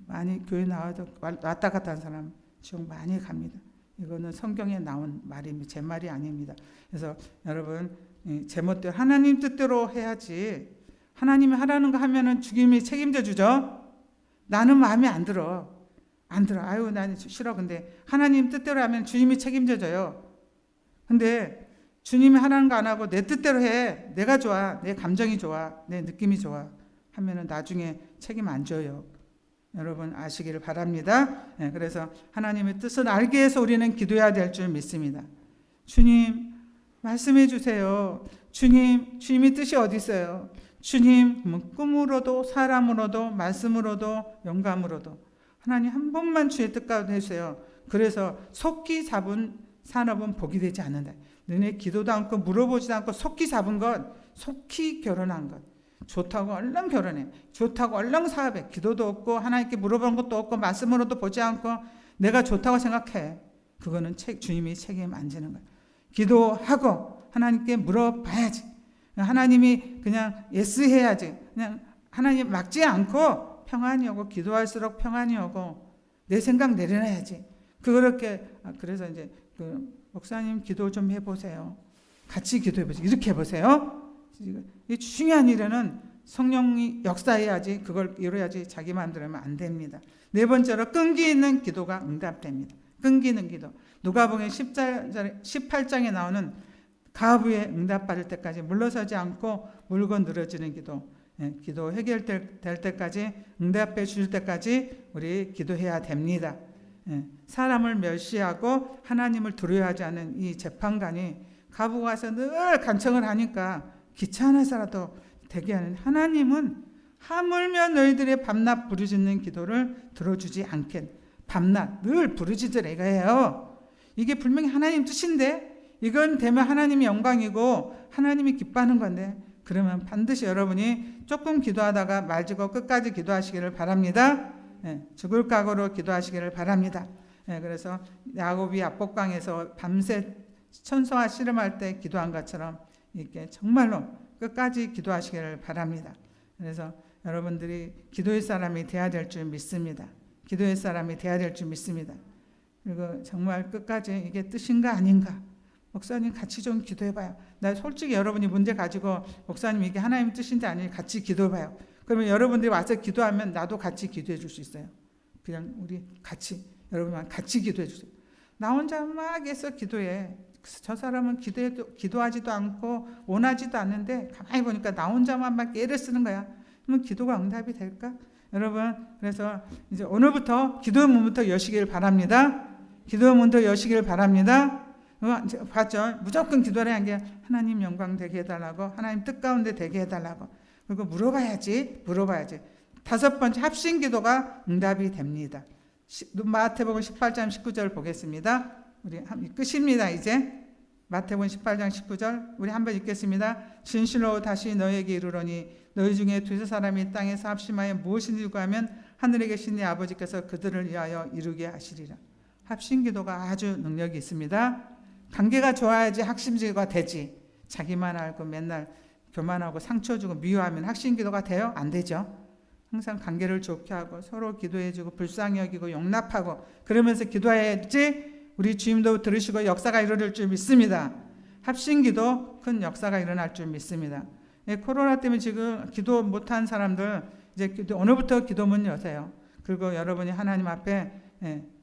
많이 교회 나와도 왔다 갔다 하는 사람 지옥 많이 갑니다. 이거는 성경에 나온 말입니다. 제 말이 아닙니다. 그래서 여러분 제멋대로 하나님 뜻대로 해야지. 하나님이 하라는 거 하면은 주님이 책임져 주죠. 나는 마음에 안 들어. 아유, 나는 싫어. 근데 하나님 뜻대로 하면 주님이 책임져 줘요. 근데 주님이 하라는 거 안 하고 내 뜻대로 해. 내가 좋아. 내 감정이 좋아. 내 느낌이 좋아. 하면은 나중에 책임 안 져요. 여러분 아시기를 바랍니다. 그래서 하나님의 뜻을 알기 위해서 우리는 기도해야 될 줄 믿습니다. 주님 말씀해 주세요. 주님의 뜻이 어디 있어요? 주님 꿈으로도 사람으로도 말씀으로도 영감으로도 하나님 한 번만 주의 뜻 가운데 해주세요. 그래서 속기 잡은 산업은 복이 되지 않는다. 너네 기도도 않고 물어보지도 않고 속기 잡은 것, 속기 결혼한 것. 좋다고 얼른 결혼해. 좋다고 얼른 사업해. 기도도 없고 하나님께 물어보는 것도 없고 말씀으로도 보지 않고 내가 좋다고 생각해. 그거는 주님이 책임 안 지는 거야. 기도하고 하나님께 물어봐야지. 하나님이 그냥 예스 해야지. 그냥 하나님 막지 않고 평안이 오고 기도할수록 평안이 오고 내 생각 내려놔야지. 그렇게 그래서 이제 목사님 기도 좀 해보세요. 같이 기도해보세요. 이렇게 해보세요. 이 중요한 일에는 성령이 역사해야지 그걸 이뤄야지 자기 마음대로 하면 안 됩니다. 네 번째로 끈기 있는 기도가 응답됩니다. 끈기 있는 기도. 누가복음 18장에 나오는 가부에 응답받을 때까지 물러서지 않고 물고 늘어지는 기도. 기도 해결될 때까지 응답해 주실 때까지 우리 기도해야 됩니다. 사람을 멸시하고 하나님을 두려워하지 않은 이 재판관이 가부가 와서 늘 간청을 하니까 귀찮아서라도 되게 하는 하나님은 하물며 너희들의 밤낮 부르짖는 기도를 들어주지 않겠. 밤낮 늘 부르짖으라 해요. 이게 분명히 하나님 뜻인데 이건 되면 하나님이 영광이고 하나님이 기뻐하는 건데 그러면 반드시 여러분이 조금 기도하다가 말지고 끝까지 기도하시기를 바랍니다. 죽을 각오로 기도하시기를 바랍니다. 그래서 야곱이 압복강에서 밤새 천사와 씨름할 때 기도한 것처럼 이렇게 정말로 끝까지 기도하시기를 바랍니다. 그래서 여러분들이 기도의 사람이 돼야 될 줄 믿습니다. 기도의 사람이 돼야 될 줄 믿습니다. 그리고 정말 끝까지 이게 뜻인가 아닌가 목사님 같이 좀 기도해봐요. 나 솔직히 여러분이 문제 가지고 목사님 이게 하나님 뜻인지 아닌지 같이 기도해봐요. 그러면 여러분들이 와서 기도하면 나도 같이 기도해 줄 수 있어요. 그냥 우리 같이 여러분만 같이 기도해 주세요. 나 혼자 막 해서 기도해. 저 사람은 기도하지도 않고 원하지도 않는데 가만히 보니까 나 혼자만 막 애를 쓰는 거야. 그러면 기도가 응답이 될까? 여러분 그래서 이제 오늘부터 기도의 문부터 여시길 바랍니다. 기도의 문부터 여시길 바랍니다. 봤죠? 무조건 기도를 한 게 하나님 영광 되게 해달라고 하나님 뜻 가운데 되게 해달라고 그리고 물어봐야지. 다섯 번째 합심 기도가 응답이 됩니다. 마태복음 18장 19절 보겠습니다. 우리 끝입니다. 이제 마태복음 18장 19절 우리 한번 읽겠습니다. 진실로 다시 너에게 이르노니 너희 중에 두세 사람이 땅에서 합심하여 무엇이든지 구하면 하늘에 계신 네 아버지께서 그들을 위하여 이루게 하시리라. 합심 기도가 아주 능력이 있습니다. 관계가 좋아야지 합심기도가 되지. 자기만 알고 맨날 교만하고 상처 주고 미워하면 합심기도가 돼요? 안 되죠. 항상 관계를 좋게 하고 서로 기도해주고 불쌍히 여기고 용납하고 그러면서 기도해야지 우리 주님도 들으시고 역사가 이루어질 줄 믿습니다. 합심기도 큰 역사가 일어날 줄 믿습니다. 코로나 때문에 지금 기도 못한 사람들 이제 오늘부터 기도문 여세요. 그리고 여러분이 하나님 앞에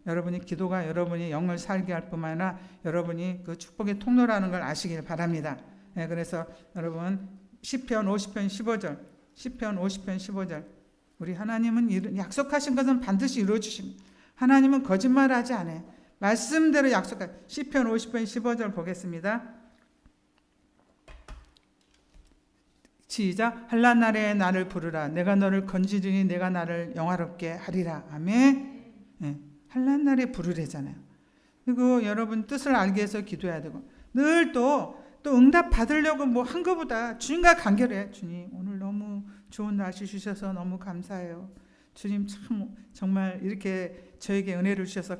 여러분이 기도가 여러분이 영을 살게 할 뿐만 아니라 여러분이 그 축복의 통로라는 걸 아시길 바랍니다. 그래서 여러분 시편 50편 15절 시편 50편 15절 우리 하나님은 약속하신 것은 반드시 이루어주십니다. 하나님은 거짓말하지 않아요. 말씀대로 약속한 시편 50편 15절 보겠습니다. 시작. 한란 날에 나를 부르라. 내가 너를 건지리니 내가 나를 영화롭게 하리라. 아멘. 한란 날에 부르래잖아요. 그리고 여러분 뜻을 알기 위해서 기도해야 되고 늘 또 응답 받으려고 뭐 한 것보다 주님과 관계를 해. 주님 오늘 너무 좋은 날씨 주셔서 너무 감사해요. 주님 참 정말 이렇게 저에게 은혜를 주셔서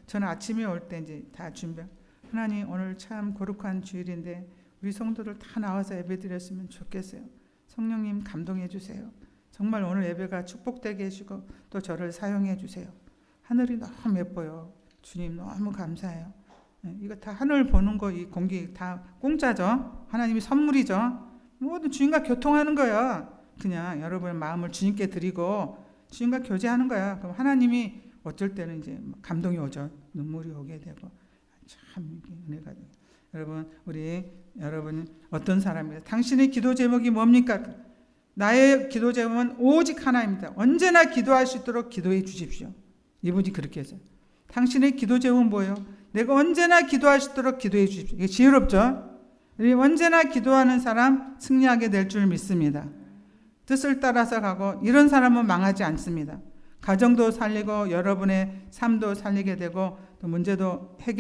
저는 아침에 올 때 이제 다 준비. 하나님 오늘 참 거룩한 주일인데 우리 성도들 다 나와서 예배드렸으면 좋겠어요. 성령님 감동해 주세요. 정말 오늘 예배가 축복되게 해주고 또 저를 사용해 주세요. 하늘이 너무 예뻐요. 주님 너무 감사해요. 이거 다 하늘 보는 거, 이 공기 다 공짜죠. 하나님이 선물이죠. 모두 주님과 교통하는 거야. 그냥 여러분의 마음을 주님께 드리고 주님과 교제하는 거야. 그럼 하나님이 어쩔 때는 이제 감동이 오죠. 눈물이 오게 되고 참 이게 은혜가 돼요. 여러분 어떤 사람입니다. 당신의 기도 제목이 뭡니까? 나의 기도 제목은 오직 하나입니다. 언제나 기도할 수 있도록 기도해 주십시오. 이분이 그렇게 했어요. 당신의 기도 제목은 뭐예요? 내가 언제나 기도할 수 있도록 기도해 주십시오. 이게 지혜롭죠? 언제나 기도하는 사람 승리하게 될 줄 믿습니다. 뜻을 따라서 가고 이런 사람은 망하지 않습니다. 가정도 살리고 여러분의 삶도 살리게 되고 또 문제도 해결